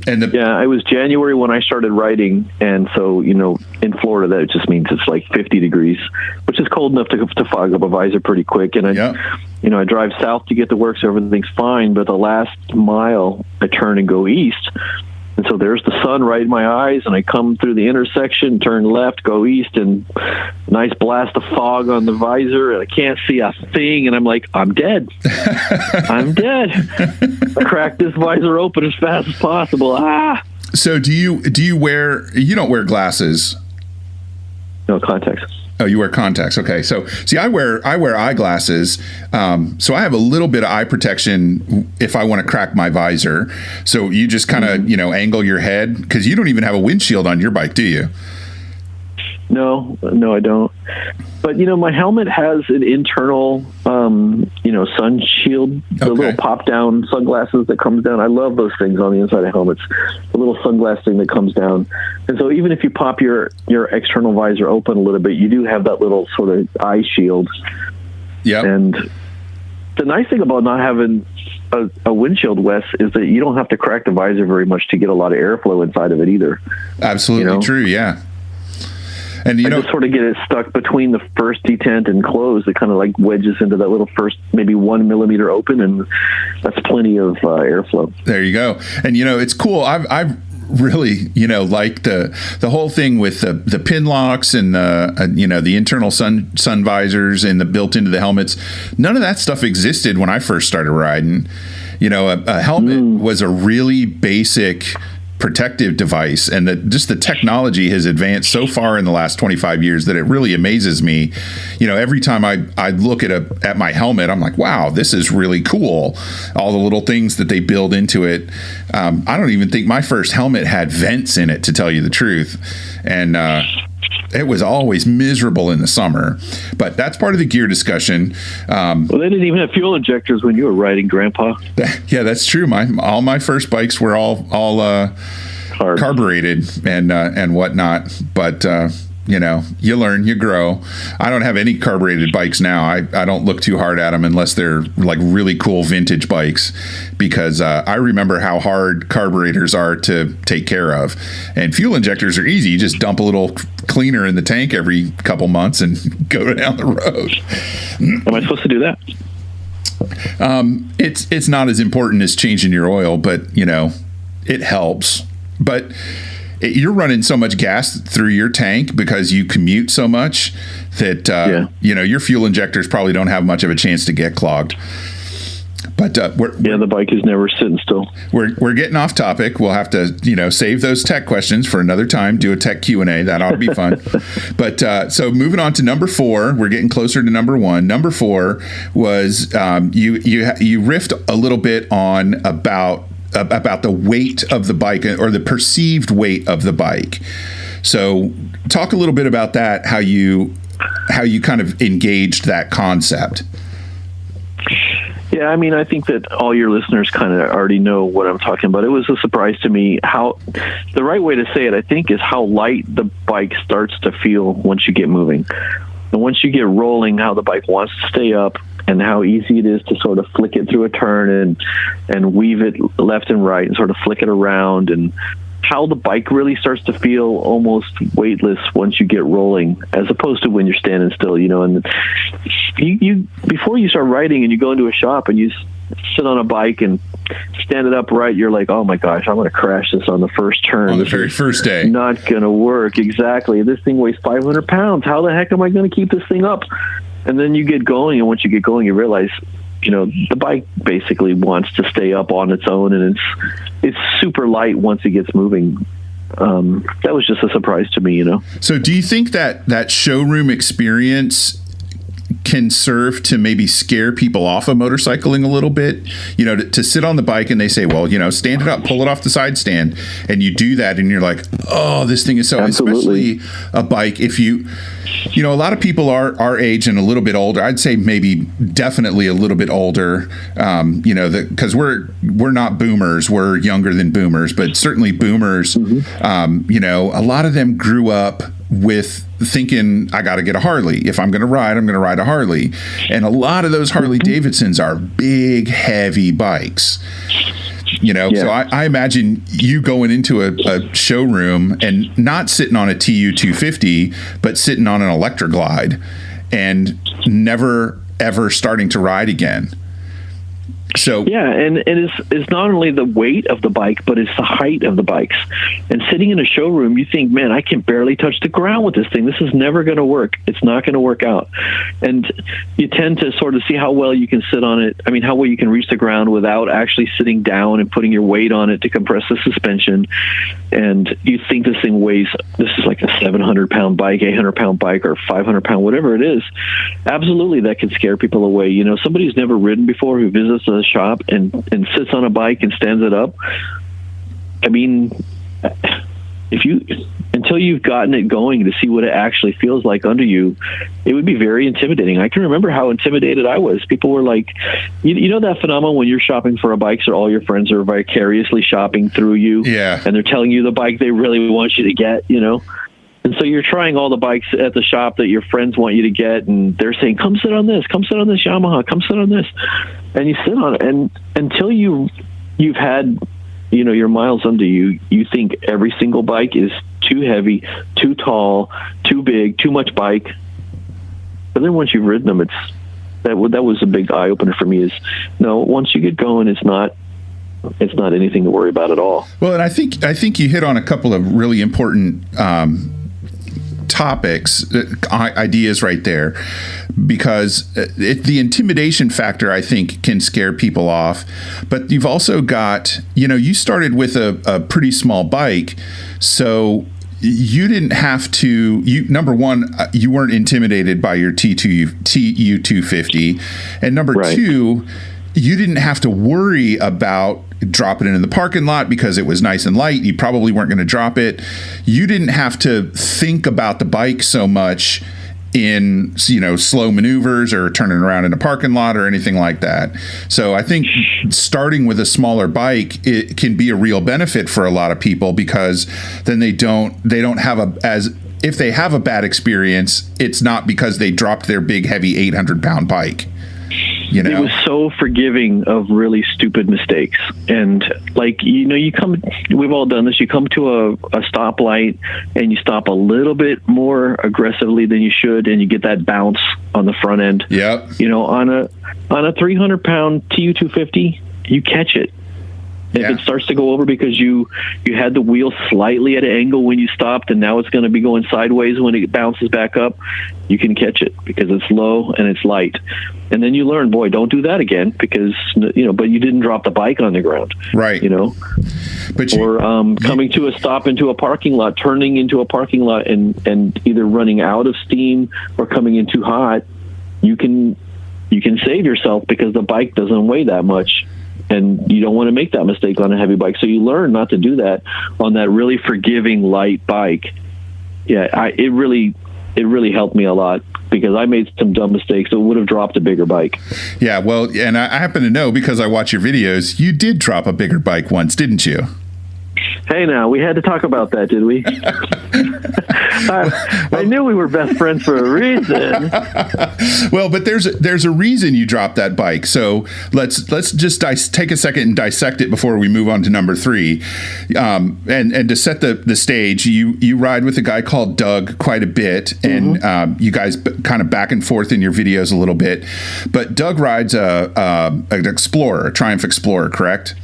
And it was January when I started riding, and so in Florida that just means it's like 50 degrees, which is cold enough to fog up a visor pretty quick. And I drive south to get to work, so everything's fine. But the last mile, I turn and go east, And so there's the sun right in my eyes, and I come through the intersection, turn left, go east, and nice blast of fog on the visor, and I can't see a thing, and I'm like, I'm dead. I'm dead. I cracked this visor open as fast as possible. So do you wear, you don't wear glasses? No, contacts. Oh, you wear contacts. Okay. So see, I wear eyeglasses. So I have a little bit of eye protection if I want to crack my visor. So you just kind of, angle your head, because you don't even have a windshield on your bike, do you? No, I don't. But, my helmet has an internal, sun shield, the little pop-down sunglasses that comes down. I love those things on the inside of helmets, the little sunglass thing that comes down. And so even if you pop your external visor open a little bit, you do have that little sort of eye shield. Yeah. And the nice thing about not having a windshield, Wes, is that you don't have to crack the visor very much to get a lot of airflow inside of it either. Absolutely true, yeah. And I just sort of get it stuck between the first detent and close. It kind of like wedges into that little first maybe 1 millimeter open, and that's plenty of airflow. There you go. And it's cool. I've really like the whole thing with the pin locks and the internal sun visors and the built into the helmets. None of that stuff existed when I first started riding. A helmet was a really basic protective device, and just the technology has advanced so far in the last 25 years that it really amazes me. Every time I look at my helmet, I'm like, wow, this is really cool. All the little things that they build into it. I don't even think my first helmet had vents in it, to tell you the truth. And it was always miserable in the summer, but that's part of the gear discussion. Well, they didn't even have fuel injectors when you were riding, Grandpa. Yeah, that's true. All my first bikes were all carbureted and whatnot. But you learn, you grow. I don't have any carbureted bikes now. I don't look too hard at them unless they're like really cool vintage bikes, because I remember how hard carburetors are to take care of. And fuel injectors are easy. You just dump a little cleaner in the tank every couple months and go down the road. Am I supposed to do that? It's not as important as changing your oil, but it helps. But you're running so much gas through your tank because you commute so much that your fuel injectors probably don't have much of a chance to get clogged. But the bike is never sitting still. We're getting off topic. We'll have to save those tech questions for another time. Do a tech Q&A. That ought to be fun. But so moving on to number 4, we're getting closer to number 1. Number 4 was you riffed a little bit on about the weight of the bike, or the perceived weight of the bike. So talk a little bit about that, how you kind of engaged that concept. Yeah, I think that all your listeners kind of already know what I'm talking about. It was a surprise to me how the right way to say it, I think, is how light the bike starts to feel once you get moving. And once you get rolling, how the bike wants to stay up, and how easy it is to sort of flick it through a turn and weave it left and right and sort of flick it around, and how the bike really starts to feel almost weightless once you get rolling, as opposed to when you're standing still, and you before you start riding and you go into a shop and you sit on a bike and stand it upright, you're like, oh my gosh, I'm going to crash this on the first turn. On the very first day. Not going to work. Exactly. This thing weighs 500 pounds. How the heck am I going to keep this thing up? And then you get going, and once you get going, you realize, the bike basically wants to stay up on its own, and it's super light once it gets moving. That was just a surprise to me, So do you think that showroom experience can serve to maybe scare people off of motorcycling a little bit, to sit on the bike and they say, well, stand it up, pull it off the side stand, and you do that and you're like, oh, this thing is so, Absolutely. Especially a bike. If a lot of people are our age and a little bit older. I'd say maybe definitely a little bit older, because we're not boomers, we're younger than boomers, but certainly boomers, a lot of them grew up with thinking, I got to get a Harley. If I'm going to ride, I'm going to ride a Harley. And a lot of those Harley Davidsons are big, heavy bikes. So I imagine you going into a showroom and not sitting on a TU 250, but sitting on an Electroglide and never, ever starting to ride again. So yeah, and it's not only the weight of the bike, but it's the height of the bikes. And sitting in a showroom, you think, man, I can barely touch the ground with this thing. This is never going to work. It's not going to work out. And you tend to sort of see how well you can sit on it. I mean, how well you can reach the ground without actually sitting down and putting your weight on it to compress the suspension. And you think this thing weighs, this is like a 700-pound bike, 800-pound bike, or 500-pound, whatever it is. Absolutely, that can scare people away. You know, somebody who's never ridden before who visits a shop and sits on a bike and stands it up. I mean, until you've gotten it going to see what it actually feels like under you, it would be very intimidating. I can remember how intimidated I was. People were like, you know that phenomenon when you're shopping for a bike, so all your friends are vicariously shopping through you, yeah, and they're telling you the bike they really want you to get, you know? And so you're trying all the bikes at the shop that your friends want you to get, and they're saying, come sit on this Yamaha, come sit on this. And you sit on it, and until you've had, you know, your miles under you, you think every single bike is too heavy, too tall, too big, too much bike. But then once you've ridden them, that was a big eye opener for me. Is no, once you get going, it's not anything to worry about at all. Well, and I think you hit on a couple of really important topics, ideas right there, because the intimidation factor, I think, can scare people off. But you've also got, you know, you started with a pretty small bike, so you didn't have to, number one, you weren't intimidated by your TU250, and number right. two, you didn't have to worry about dropping it in the parking lot because it was nice and light. You probably weren't going to drop it. You didn't have to think about the bike so much in, you know, slow maneuvers or turning around in a parking lot or anything like that. So I think starting with a smaller bike, it can be a real benefit for a lot of people, because then they don't have if they have a bad experience, it's not because they dropped their big heavy 800-pound bike. You know? It was so forgiving of really stupid mistakes. And like, you know, we've all done this. You come to a stoplight and you stop a little bit more aggressively than you should, and you get that bounce on the front end. Yep. You know, on a 300-pound TU250, you catch it. If it starts to go over because you had the wheel slightly at an angle when you stopped, and now it's going to be going sideways when it bounces back up, you can catch it because it's low and it's light. And then you learn, boy, don't do that again, because, you know, but you didn't drop the bike on the ground. Right. You know? But coming to a stop into a parking lot, turning into a parking lot and either running out of steam or coming in too hot, you can save yourself because the bike doesn't weigh that much. And you don't want to make that mistake on a heavy bike. So you learn not to do that on that really forgiving light bike. Yeah, it really helped me a lot, because I made some dumb mistakes that would have dropped a bigger bike. Yeah, well, and I happen to know, because I watch your videos, you did drop a bigger bike once, didn't you? Hey, now, we had to talk about that, did we? I knew we were best friends for a reason. Well, but there's a reason you dropped that bike. So let's just take a second and dissect it before we move on to number 3. And to set the stage, you ride with a guy called Doug quite a bit, and you guys kind of back and forth in your videos a little bit. But Doug rides an Explorer, a Triumph Explorer, correct?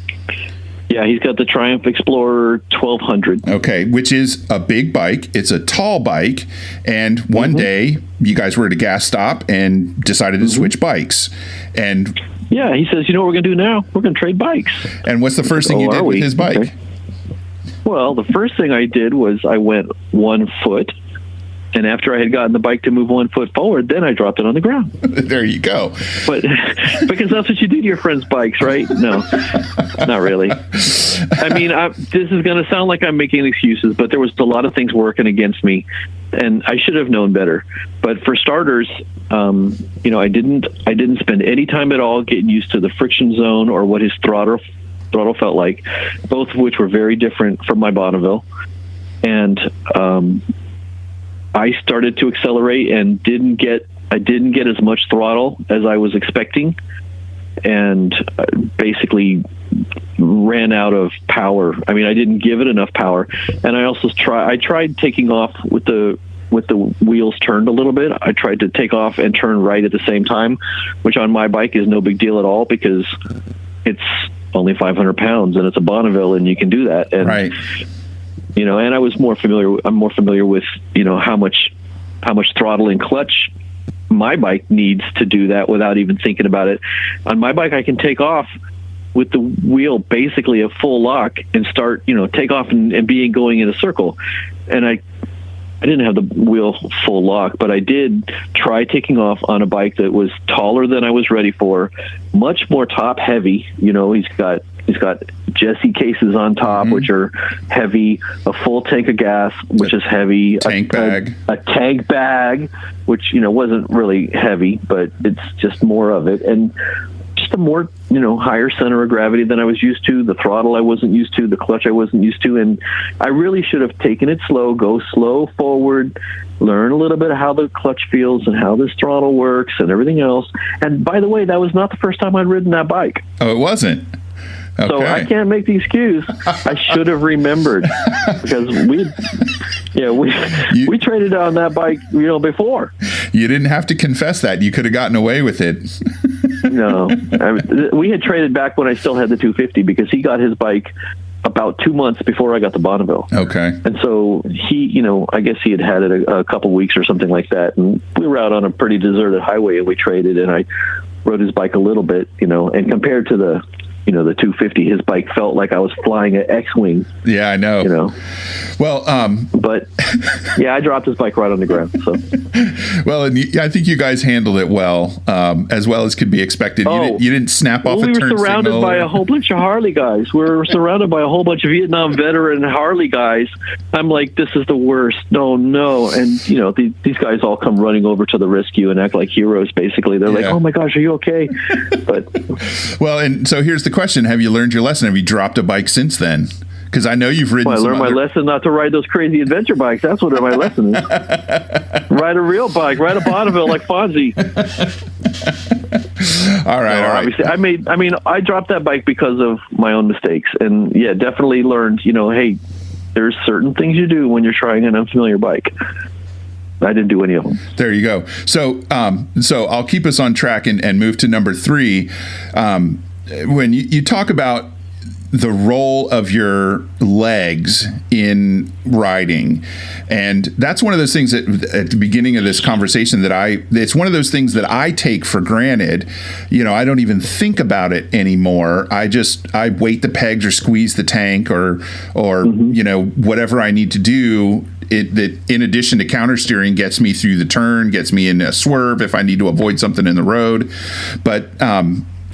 Yeah, he's got the Triumph Explorer 1200. Okay, which is a big bike. It's a tall bike. And one day, you guys were at a gas stop and decided to switch bikes. And yeah, he says, you know what we're going to do now? We're going to trade bikes. And what's the first thing you did with his bike? Okay. Well, the first thing I did was I went 1 foot. And after I had gotten the bike to move 1 foot forward, then I dropped it on the ground. There you go. But because that's what you do to your friends' bikes, right? No, not really. I mean, this is going to sound like I'm making excuses, but there was a lot of things working against me, and I should have known better. But for starters, you know, I didn't spend any time at all getting used to the friction zone or what his throttle felt like, both of which were very different from my Bonneville. And I started to accelerate and didn't get as much throttle as I was expecting, and basically ran out of power. I mean, I didn't give it enough power. And I also tried taking off with the with the wheels turned a little bit. I tried to take off and turn right at the same time, which on my bike is no big deal at all because it's only 500 pounds and it's a Bonneville and you can do that. And, right. And I'm more familiar with, how much throttle and clutch my bike needs to do that without even thinking about it. On my bike, I can take off with the wheel basically a full lock and start, take off and going in a circle. And I didn't have the wheel full lock, but I did try taking off on a bike that was taller than I was ready for, much more top heavy. He's got Jesse cases on top, which are heavy, a full tank of gas, which is heavy, tank bag, a tank bag, which, wasn't really heavy, but it's just more of it. And just a more, higher center of gravity than I was used to. The throttle I wasn't used to, the clutch I wasn't used to. And I really should have taken it slow, go slow forward, learn a little bit of how the clutch feels and how this throttle works and everything else. And by the way, that was not the first time I'd ridden that bike. Oh, it wasn't? Okay. So I can't make the excuse. I should have remembered because we traded on that bike, before. You didn't have to confess that. You could have gotten away with it. No, we had traded back when I still had the 250 because he got his bike about 2 months before I got the Bonneville. Okay. And so he, I guess he had it a couple weeks or something like that. And we were out on a pretty deserted highway and we traded and I rode his bike a little bit, and compared to the 250, his bike felt like I was flying an X-Wing. Yeah, I know. Well, but yeah, I dropped his bike right on the ground. So, well, and I think you guys handled it well as could be expected. You didn't snap off a turn signal. We were surrounded by a whole bunch of Harley guys. We were surrounded by a whole bunch of Vietnam veteran Harley guys. I'm like, this is the worst. No. And, these guys all come running over to the rescue and act like heroes, basically. They're like, oh my gosh, are you okay? But well, and so here's the question. Have you learned your lesson? Have you dropped a bike since then? Because I know you've ridden. Well, I learned my lesson not to ride those crazy adventure bikes. That's what my lesson is. Ride a real bike. Ride a Bonneville like Fonzie. All right. Obviously, I dropped that bike because of my own mistakes, and yeah, definitely learned. Hey, there's certain things you do when you're trying an unfamiliar bike. I didn't do any of them. There you go. So I'll keep us on track and move to number 3. When you talk about the role of your legs in riding, and that's one of those things that at the beginning of this conversation it's one of those things that I take for granted. I don't even think about it anymore. I weight the pegs or squeeze the tank or whatever I need to do. That in addition to counter steering gets me through the turn, gets me in a swerve if I need to avoid something in the road. But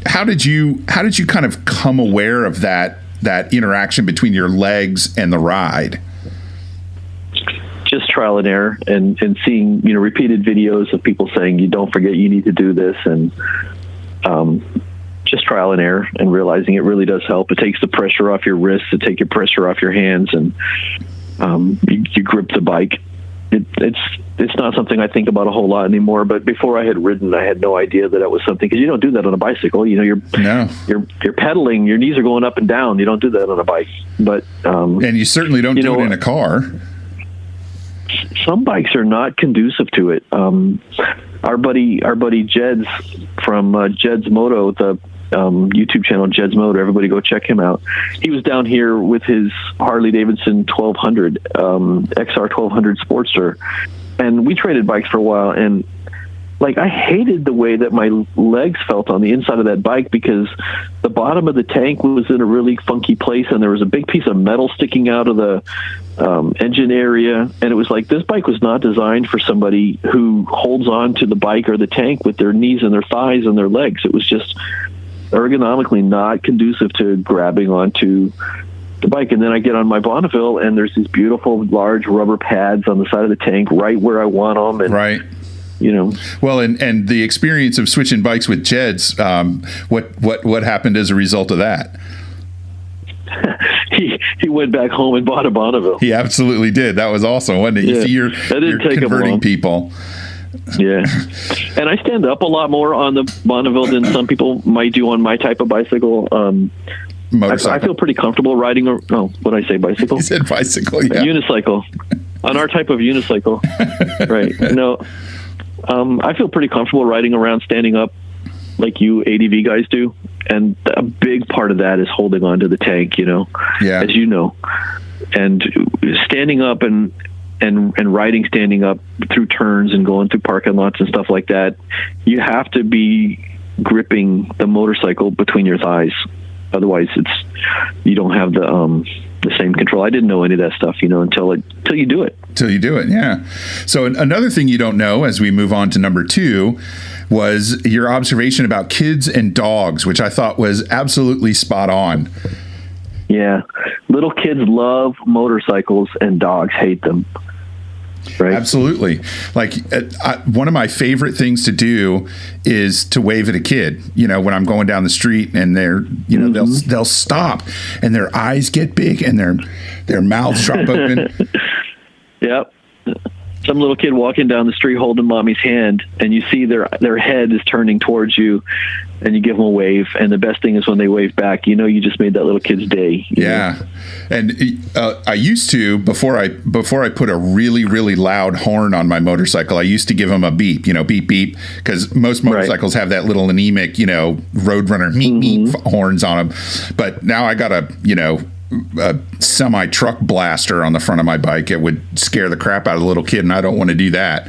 how did you kind of come aware of that interaction between your legs and the ride? Just trial and error and seeing, repeated videos of people saying, you don't forget, you need to do this. And just trial and error and realizing it really does help. It takes the pressure off your wrists, it takes your pressure off your hands, and you grip the bike. It's not something I think about a whole lot anymore. But before I had ridden, I had no idea that it was something, because you don't do that on a bicycle. You're pedaling, your knees are going up and down. You don't do that on a bike. But and you certainly don't do it in a car. Some bikes are not conducive to it. Our buddy Jed's from Jed's Moto, the YouTube channel Jed's Moto. Everybody go check him out. He was down here with his Harley Davidson 1200 XR 1200 Sportster, and we traded bikes for a while. And I hated the way that my legs felt on the inside of that bike, because the bottom of the tank was in a really funky place, and there was a big piece of metal sticking out of the engine area. And it was like, this bike was not designed for somebody who holds on to the bike or the tank with their knees and their thighs and their legs. It was just ergonomically not conducive to grabbing onto the bike. And then I get on my Bonneville, and there's these beautiful large rubber pads on the side of the tank right where I want them. And, right. Well, and the experience of switching bikes with Jed's, what happened as a result of that? He went back home and bought a Bonneville. He absolutely did. That was awesome, wasn't it? Yeah. You see, you're converting people. Yeah. And I stand up a lot more on the Bonneville than some people might do on my type of bicycle. motorcycle? I feel pretty comfortable riding. What did I say? Bicycle? You said bicycle, yeah. Unicycle. On our type of unicycle. Right. No, I feel pretty comfortable riding around standing up like you ADV guys do. And a big part of that is holding on to the tank, Yeah. as you know. And standing up and riding standing up through turns and going through parking lots and stuff like that, you have to be gripping the motorcycle between your thighs. Otherwise, you don't have the same control. I didn't know any of that stuff, until you do it. Till you do it, yeah. So another thing you don't know, as we move on to number 2, was your observation about kids and dogs, which I thought was absolutely spot on. Yeah, little kids love motorcycles and dogs hate them. Right. Absolutely. Like one of my favorite things to do is to wave at a kid, when I'm going down the street and they're, they'll stop and their eyes get big and their mouths drop open. Yep. Some little kid walking down the street holding mommy's hand, and you see their head is turning towards you, and you give them a wave. And the best thing is when they wave back, you just made that little kid's day. Yeah. And I used to, before I put a really, really loud horn on my motorcycle, I used to give them a beep, beep, beep, because most motorcycles have that little anemic, Roadrunner meep horns on them. But now I got a semi-truck blaster on the front of my bike. It would scare the crap out of a little kid, and I don't want to do that.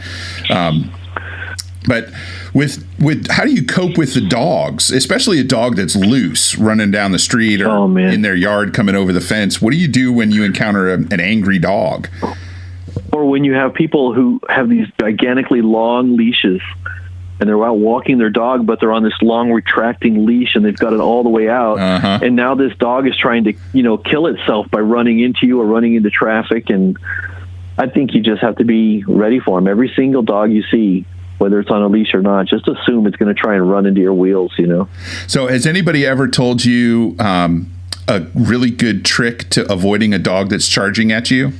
But with how do you cope with the dogs, especially a dog that's loose running down the street or in their yard coming over the fence? What do you do when you encounter an angry dog? Or when you have people who have these gigantically long leashes and they're out walking their dog, but they're on this long retracting leash and they've got it all the way out. And now this dog is trying to, kill itself by running into you or running into traffic. And I think you just have to be ready for them. Every single dog you see, whether it's on a leash or not, just assume it's going to try and run into your wheels, So has anybody ever told you a really good trick to avoiding a dog that's charging at you?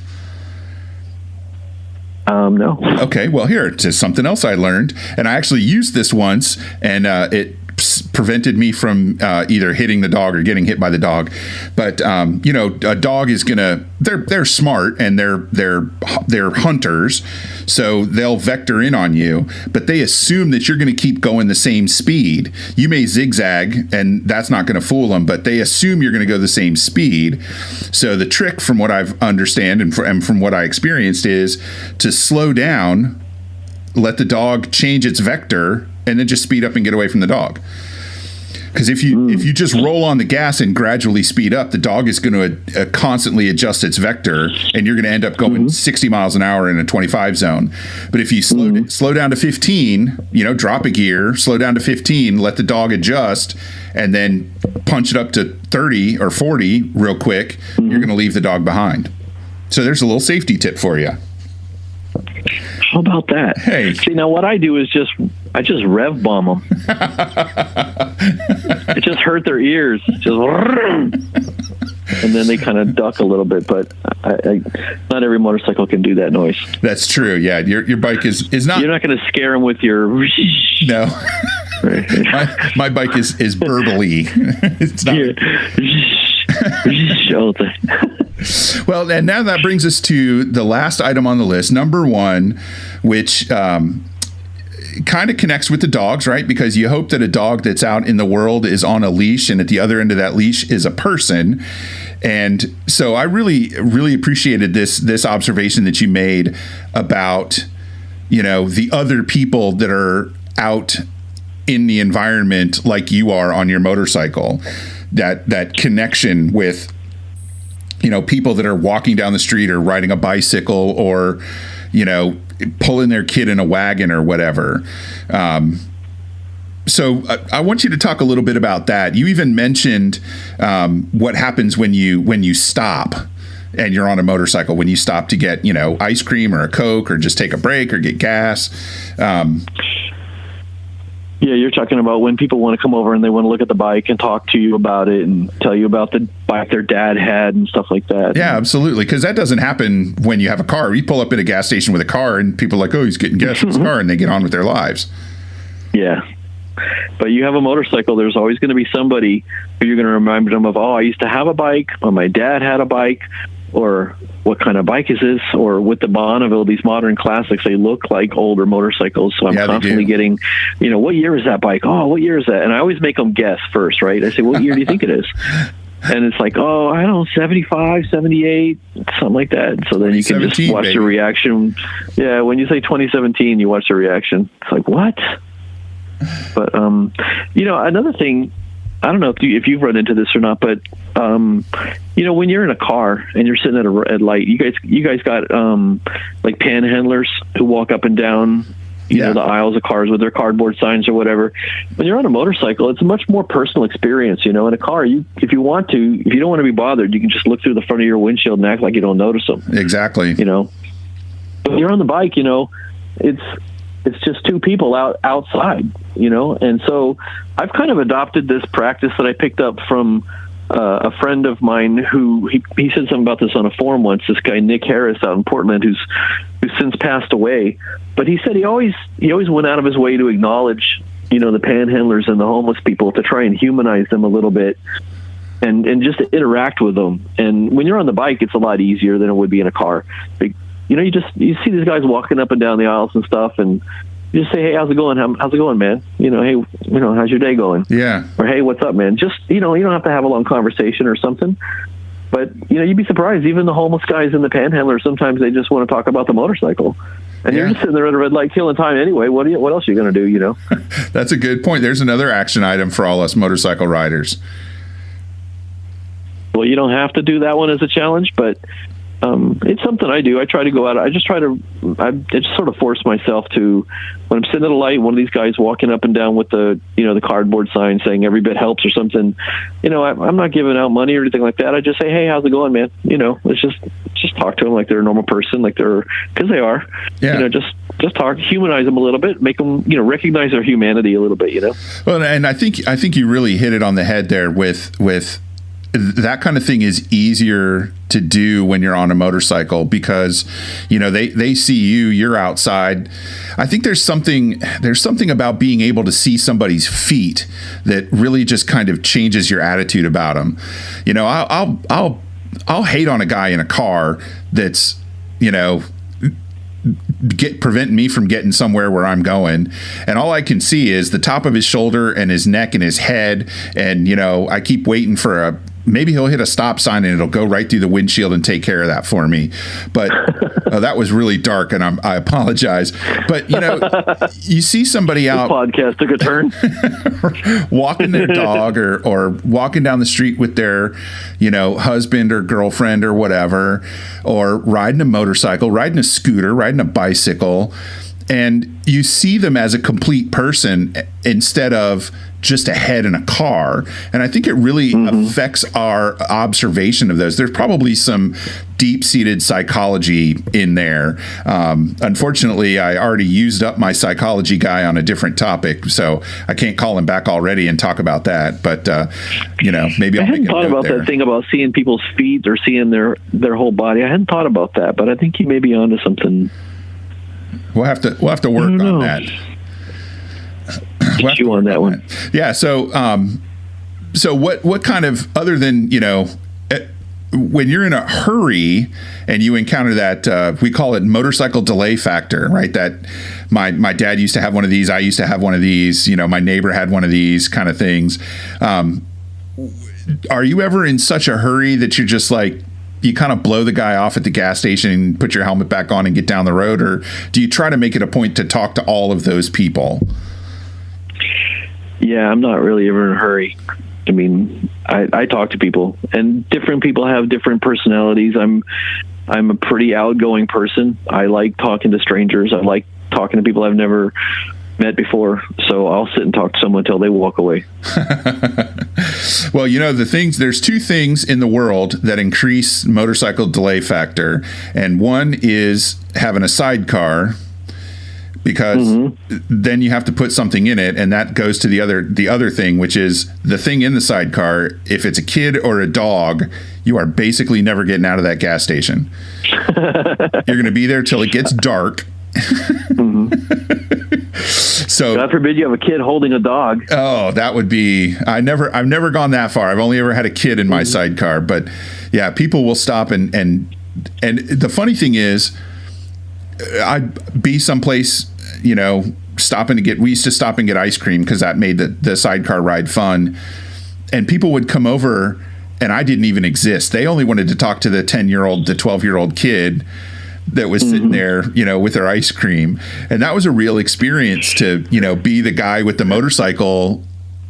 No. Okay, well, here, just something else I learned. And I actually used this once, and it prevented me from either hitting the dog or getting hit by the dog. But, a dog is going to, they're smart and they're hunters. So they'll vector in on you, but they assume that you're going to keep going the same speed. You may zigzag and that's not going to fool them, but they assume you're going to go the same speed. So the trick, from what I've understand and from what I experienced, is to slow down, let the dog change its vector, and then just speed up and get away from the dog. Because if you just roll on the gas and gradually speed up, the dog is going to constantly adjust its vector, and you're going to end up going 60 miles an hour in a 25 zone. But if you slow down to 15, drop a gear, slow down to 15, let the dog adjust, and then punch it up to 30 or 40 real quick, you're going to leave the dog behind. So there's a little safety tip for you. How about that? Hey. See, now what I do is I just rev bomb them. It just hurt their ears. And then they kind of duck a little bit, but not every motorcycle can do that noise. That's true. Yeah, your bike is not. You're not going to scare them with your. No. my bike is burbly. It's not. Well, and now that brings us to the last item on the list, number 1, which kind of connects with the dogs, right? Because you hope that a dog that's out in the world is on a leash, and at the other end of that leash is a person. And so I really, really appreciated this observation that you made about, the other people that are out in the environment like you are on your motorcycle. That connection with, people that are walking down the street or riding a bicycle or, pulling their kid in a wagon or whatever. So I want you to talk a little bit about that. You even mentioned what happens when you stop and you're on a motorcycle, when you stop to get, ice cream or a Coke or just take a break or get gas. Yeah, you're talking about when people want to come over and they want to look at the bike and talk to you about it and tell you about the bike their dad had and stuff like that. Yeah, absolutely. Because that doesn't happen when you have a car. You pull up at a gas station with a car and people are like, oh, he's getting gas in his car, and they get on with their lives. Yeah. But you have a motorcycle, there's always going to be somebody who you're going to remind them of, oh, I used to have a bike, or my dad had a bike, or what kind of bike is this? Or with the Bonneville, these modern classics, they look like older motorcycles. So I'm constantly getting, what year is that bike? Oh, what year is that? And I always make them guess first, right? I say, what year do you think it is? And it's like, oh, I don't know, 75, 78, something like that. So then you can just watch the reaction. Yeah, when you say 2017, you watch the reaction. It's like, what? But, another thing, I don't know if you've run into this or not, but, when you're in a car and you're sitting at a red light, you guys got like panhandlers who walk up and down the aisles of cars with their cardboard signs or whatever. When you're on a motorcycle, it's a much more personal experience. In a car, if you don't want to be bothered, you can just look through the front of your windshield and act like you don't notice them. Exactly. But when you're on the bike, it's just two people outside, and so I've kind of adopted this practice that I picked up from a friend of mine who he said something about this on a forum once. This guy Nick Harris out in Portland, who's since passed away, but he said he always went out of his way to acknowledge the panhandlers and the homeless people, to try and humanize them a little bit and just to interact with them. And when you're on the bike, it's a lot easier than it would be in a car. You see these guys walking up and down the aisles and stuff, and you just say, hey, how's it going? How's it going, man? Hey, how's your day going? Yeah. Or, hey, what's up, man? Just, you don't have to have a long conversation or something. But, you'd be surprised. Even the homeless guys and the panhandlers, sometimes they just want to talk about the motorcycle. And you're just sitting there at a red light killing time anyway. What else are you going to do, That's a good point. There's another action item for all us motorcycle riders. Well, you don't have to do that one as a challenge, but it's something I do. I try to go out. I just sort of force myself to, when I'm sitting at a light, one of these guys walking up and down with the cardboard sign saying every bit helps or something, I'm not giving out money or anything like that. I just say, hey, how's it going, man? Let's just talk to them like they're a normal person, because they are, just talk, humanize them a little bit, make them, recognize their humanity a little bit, Well, and I think you really hit it on the head there with that kind of thing is easier to do when you're on a motorcycle, because they see you're outside. I think there's something about being able to see somebody's feet that really just kind of changes your attitude about them. I'll hate on a guy in a car that's preventing me from getting somewhere where I'm going, and all I can see is the top of his shoulder and his neck and his head, and I keep waiting for maybe he'll hit a stop sign and it'll go right through the windshield and take care of that for me. But that was really dark, and I apologize. But you see somebody out. This podcast took a turn. Walking their dog or walking down the street with their husband or girlfriend or whatever, or riding a motorcycle, riding a scooter, riding a bicycle, and you see them as a complete person instead of just a head in a car. And I think it really affects our observation of those. There's probably some deep-seated psychology in there. Unfortunately, I already used up my psychology guy on a different topic, so I can't call him back already and talk about that. But maybe I'll make a note there. I hadn't thought about that thing about seeing people's feet or seeing their whole body. I hadn't thought about that, but I think you may be onto something. We'll have to work on that. Get you on that one. Yeah. So what kind of, other than, when you're in a hurry and you encounter that, we call it motorcycle delay factor, right? That my dad used to have one of these. I used to have one of these, my neighbor had one of these kind of things. Are you ever in such a hurry that you're just like, you kind of blow the guy off at the gas station and put your helmet back on and get down the road? Or do you try to make it a point to talk to all of those people? Yeah, I'm not really ever in a hurry. I mean, I talk to people, and different people have different personalities. I'm a pretty outgoing person. I like talking to strangers. I like talking to people I've never met before. So I'll sit and talk to someone until they walk away. Well, there's two things in the world that increase motorcycle delay factor. And one is having a sidecar, because then you have to put something in it, and that goes to the other thing, which is the thing in the sidecar. If it's a kid or a dog, you are basically never getting out of that gas station. You're going to be there till it gets dark. So So God forbid you have a kid holding a dog. Oh, that would be, I've never gone that far. I've only ever had a kid in my sidecar, but yeah, people will stop and the funny thing is I'd be someplace, we used to stop and get ice cream because that made the sidecar ride fun. And people would come over and I didn't even exist. They only wanted to talk to the 10-year-old, the 12-year-old kid that was sitting there, with their ice cream. And that was a real experience to, be the guy with the motorcycle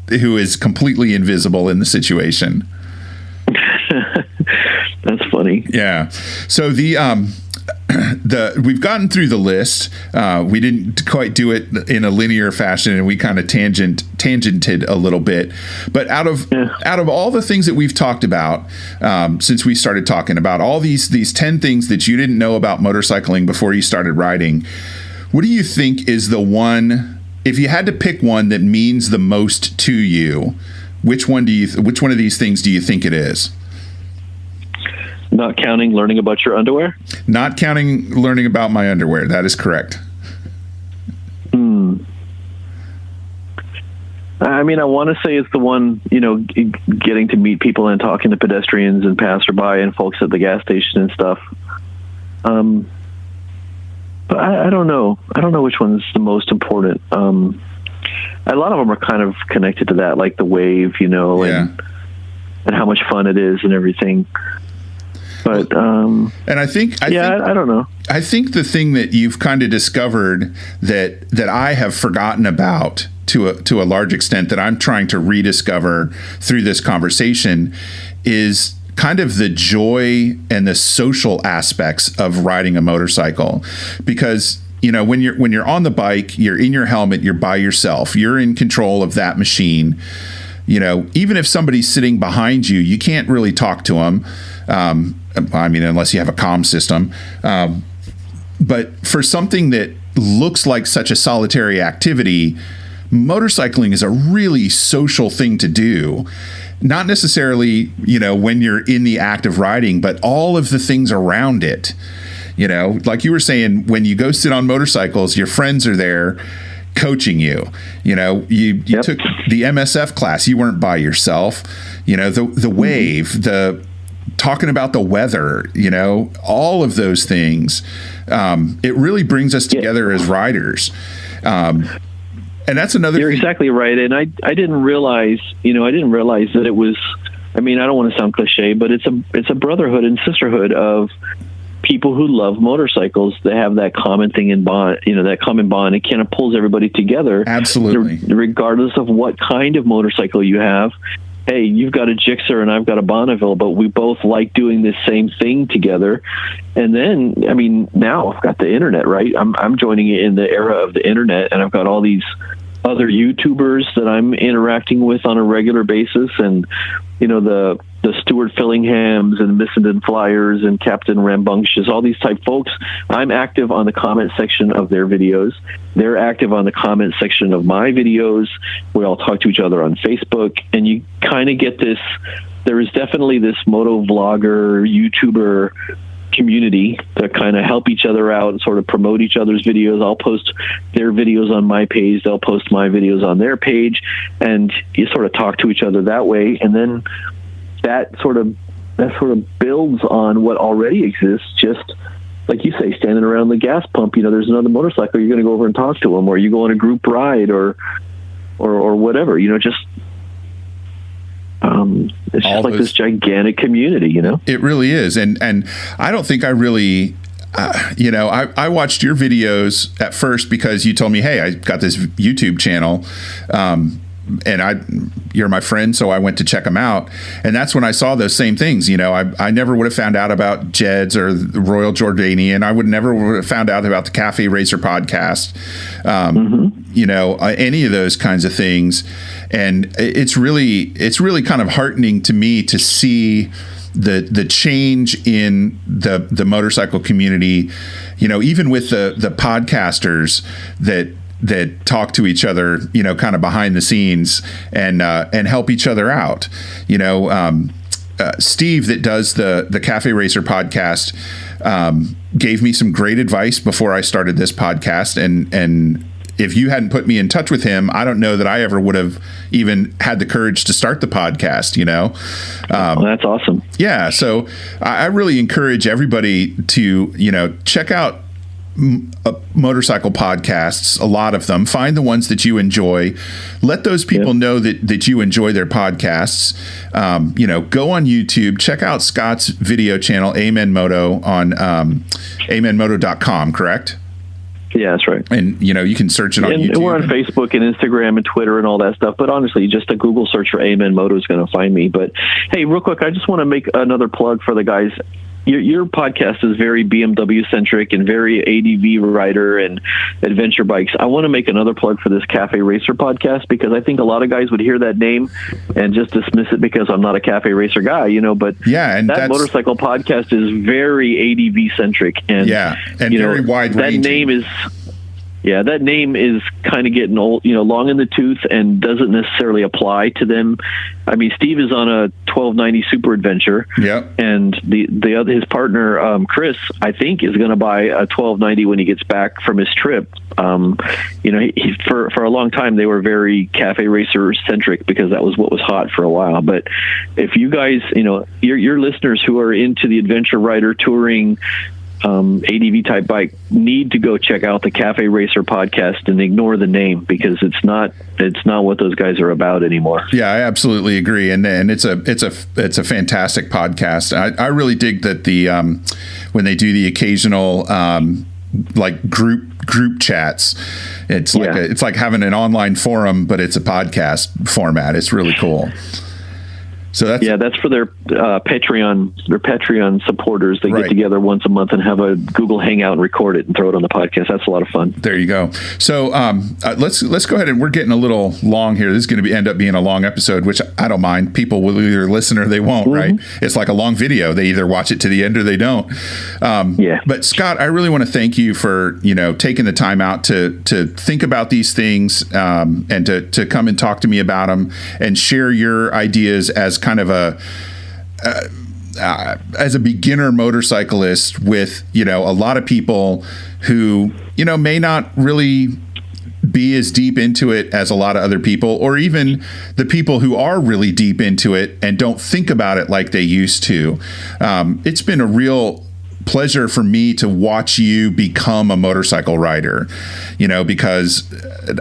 who is completely invisible in the situation. That's funny. Yeah. So we've gotten through the list. We didn't quite do it in a linear fashion, and we kind of tangented a little bit. But out of all the things that we've talked about since we started talking about all these 10 things that you didn't know about motorcycling before you started riding, what do you think is the one, if you had to pick one that means the most to you, which one of these things do you think it is? Not counting learning about your underwear? Not counting learning about my underwear. That is correct. I mean, I want to say it's the one, getting to meet people and talking to pedestrians and passerby and folks at the gas station and stuff. But I don't know. I don't know which one's the most important. A lot of them are kind of connected to that, like the wave, and how much fun it is and everything. But and I don't know. I think the thing that you've kind of discovered that I have forgotten about to a large extent, that I'm trying to rediscover through this conversation, is kind of the joy and the social aspects of riding a motorcycle. Because when you're on the bike, you're in your helmet, you're by yourself, you're in control of that machine. Even if somebody's sitting behind you, you can't really talk to them. Unless you have a comm system. But for something that looks like such a solitary activity, motorcycling is a really social thing to do. Not necessarily, when you're in the act of riding, but all of the things around it. Like you were saying, when you go sit on motorcycles, your friends are there coaching you. You took the MSF class, you weren't by yourself. The wave, the talking about the weather, all of those things. It really brings us together as riders. And that's another You're thing. Exactly right. And I didn't realize, that it was, I don't want to sound cliche, but it's a brotherhood and sisterhood of people who love motorcycles. They have that common thing in bond, that common bond. It kind of pulls everybody together. Absolutely. Regardless of what kind of motorcycle you have. Hey, you've got a Gixxer and I've got a Bonneville, but we both like doing this same thing together. And then, now I've got the internet, right? I'm joining it in the era of the internet, and I've got all these other YouTubers that I'm interacting with on a regular basis, and the Stuart Fillinghams and Missenden Flyers and Captain Rambunctious, all these type folks. I'm active on the comment section of their videos. They're active on the comment section of my videos. We all talk to each other on Facebook, and you kind of get this. There is definitely this moto vlogger, YouTuber community that kind of help each other out and sort of promote each other's videos. I'll post their videos on my page. They'll post my videos on their page, and you sort of talk to each other that way. And then that sort of builds on what already exists. Just like you say, standing around the gas pump, there's another motorcycle, you're going to go over and talk to them, or you go on a group ride or whatever, it's just like this gigantic community, It really is. And I don't think I really, I watched your videos at first because you told me, hey, I got this YouTube channel, and you're my friend, so I went to check them out. And that's when I saw those same things. I never would have found out about Jed's or the Royal Jordanian. I would have found out about the Cafe Racer podcast, any of those kinds of things. And it's really kind of heartening to me to see the change in the motorcycle community, even with the podcasters that talk to each other, kind of behind the scenes and help each other out. Steve, that does the Cafe Racer podcast, gave me some great advice before I started this podcast, and if you hadn't put me in touch with him, I don't know that I ever would have even had the courage to start the podcast, Well, that's awesome. Yeah. So I really encourage everybody to, check out motorcycle podcasts, a lot of them. Find the ones that you enjoy. Let those people know that you enjoy their podcasts. Go on YouTube, check out Scott's video channel, Amen Moto, on amenmoto.com, correct? Yeah, that's right. And, you can search it on YouTube. And we're on Facebook and Instagram and Twitter and all that stuff. But honestly, just a Google search for Amen Moto is going to find me. But hey, real quick, I just want to make another plug for the guys. Your podcast is very BMW centric and very ADV rider and adventure bikes. I want to make another plug for this Cafe Racer podcast, because I think a lot of guys would hear that name and just dismiss it because I'm not a Cafe Racer guy, but and that motorcycle podcast is very ADV centric and very wide ranging. That name is kind of getting old, long in the tooth, and doesn't necessarily apply to them. I mean, Steve is on a 1290 Super Adventure, and the other, his partner Chris, I think, is going to buy a 1290 when he gets back from his trip. For a long time they were very Cafe Racer centric because that was what was hot for a while. But if you guys, your listeners who are into the adventure rider touring, ADV type bike, need to go check out the Cafe Racer podcast and ignore the name, because it's not what those guys are about anymore. Yeah, I absolutely agree. And it's a fantastic podcast. I really dig that when they do the occasional group chats, it's like having an online forum, but it's a podcast format. It's really cool. So that's for their Patreon supporters. They get together once a month and have a Google Hangout and record it and throw it on the podcast. That's a lot of fun. There you go. So let's go ahead, and we're getting a little long here. This is going to end up being a long episode, which I don't mind. People will either listen or they won't. Right? It's like a long video. They either watch it to the end or they don't. But Scott, I really want to thank you for taking the time out to think about these things and to come and talk to me about them and share your ideas as kind of as a beginner motorcyclist with a lot of people who may not really be as deep into it as a lot of other people, or even the people who are really deep into it and don't think about it like they used to. It's been a real pleasure for me to watch you become a motorcycle rider, because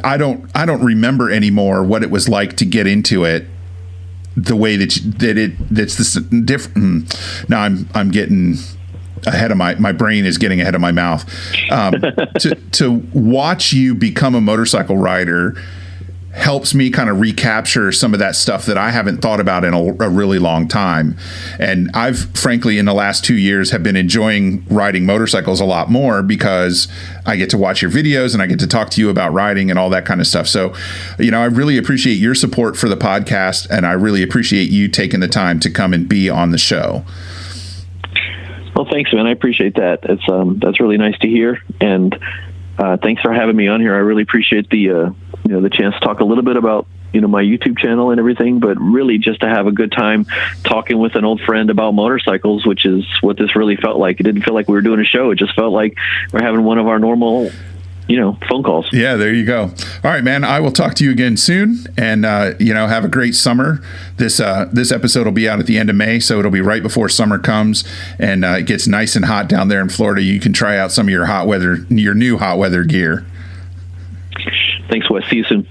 I don't remember anymore what it was like to get into it the way that's this different. Now I'm getting ahead of my brain is getting ahead of my mouth. To watch you become a motorcycle rider helps me kind of recapture some of that stuff that I haven't thought about in a really long time. And I've frankly, in the last 2 years, have been enjoying riding motorcycles a lot more because I get to watch your videos and I get to talk to you about riding and all that kind of stuff. So, I really appreciate your support for the podcast, and I really appreciate you taking the time to come and be on the show. Well, thanks, man. I appreciate that. That's really nice to hear. And thanks for having me on here. I really appreciate the chance to talk a little bit about my YouTube channel and everything, but really just to have a good time talking with an old friend about motorcycles, which is what this really felt like. It didn't feel like we were doing a show. It just felt like we're having one of our normal phone calls. Yeah, there you go. All right, man. I will talk to you again soon, and have a great summer. This episode will be out at the end of May, so it'll be right before summer comes, and it gets nice and hot down there in Florida. You can try out some of your new hot weather gear. Thanks, Wes. See you soon.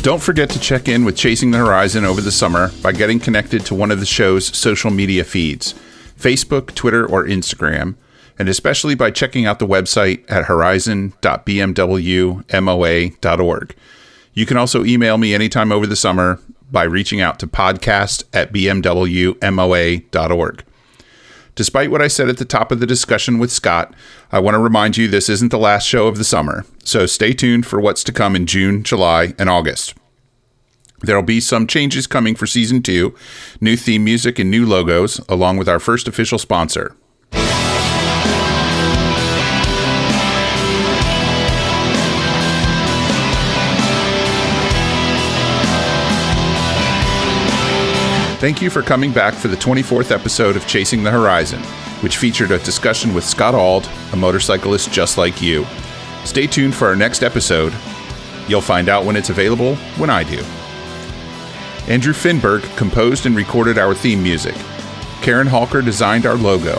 Don't forget to check in with Chasing the Horizon over the summer by getting connected to one of the show's social media feeds, Facebook, Twitter, or Instagram, and especially by checking out the website at horizon.bmwmoa.org. You can also email me anytime over the summer by reaching out to podcast@bmwmoa.org. Despite what I said at the top of the discussion with Scott, I want to remind you this isn't the last show of the summer, so stay tuned for what's to come in June, July, and August. There'll be some changes coming for Season 2, new theme music and new logos, along with our first official sponsor. Thank you for coming back for the 24th episode of Chasing the Horizon, which featured a discussion with Scott Auld, a motorcyclist just like you. Stay tuned for our next episode. You'll find out when it's available when I do. Andrew Finberg composed and recorded our theme music. Karen Halker designed our logo.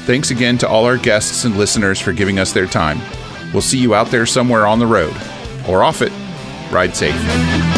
Thanks again to all our guests and listeners for giving us their time. We'll see you out there somewhere on the road, or off it. Ride safe.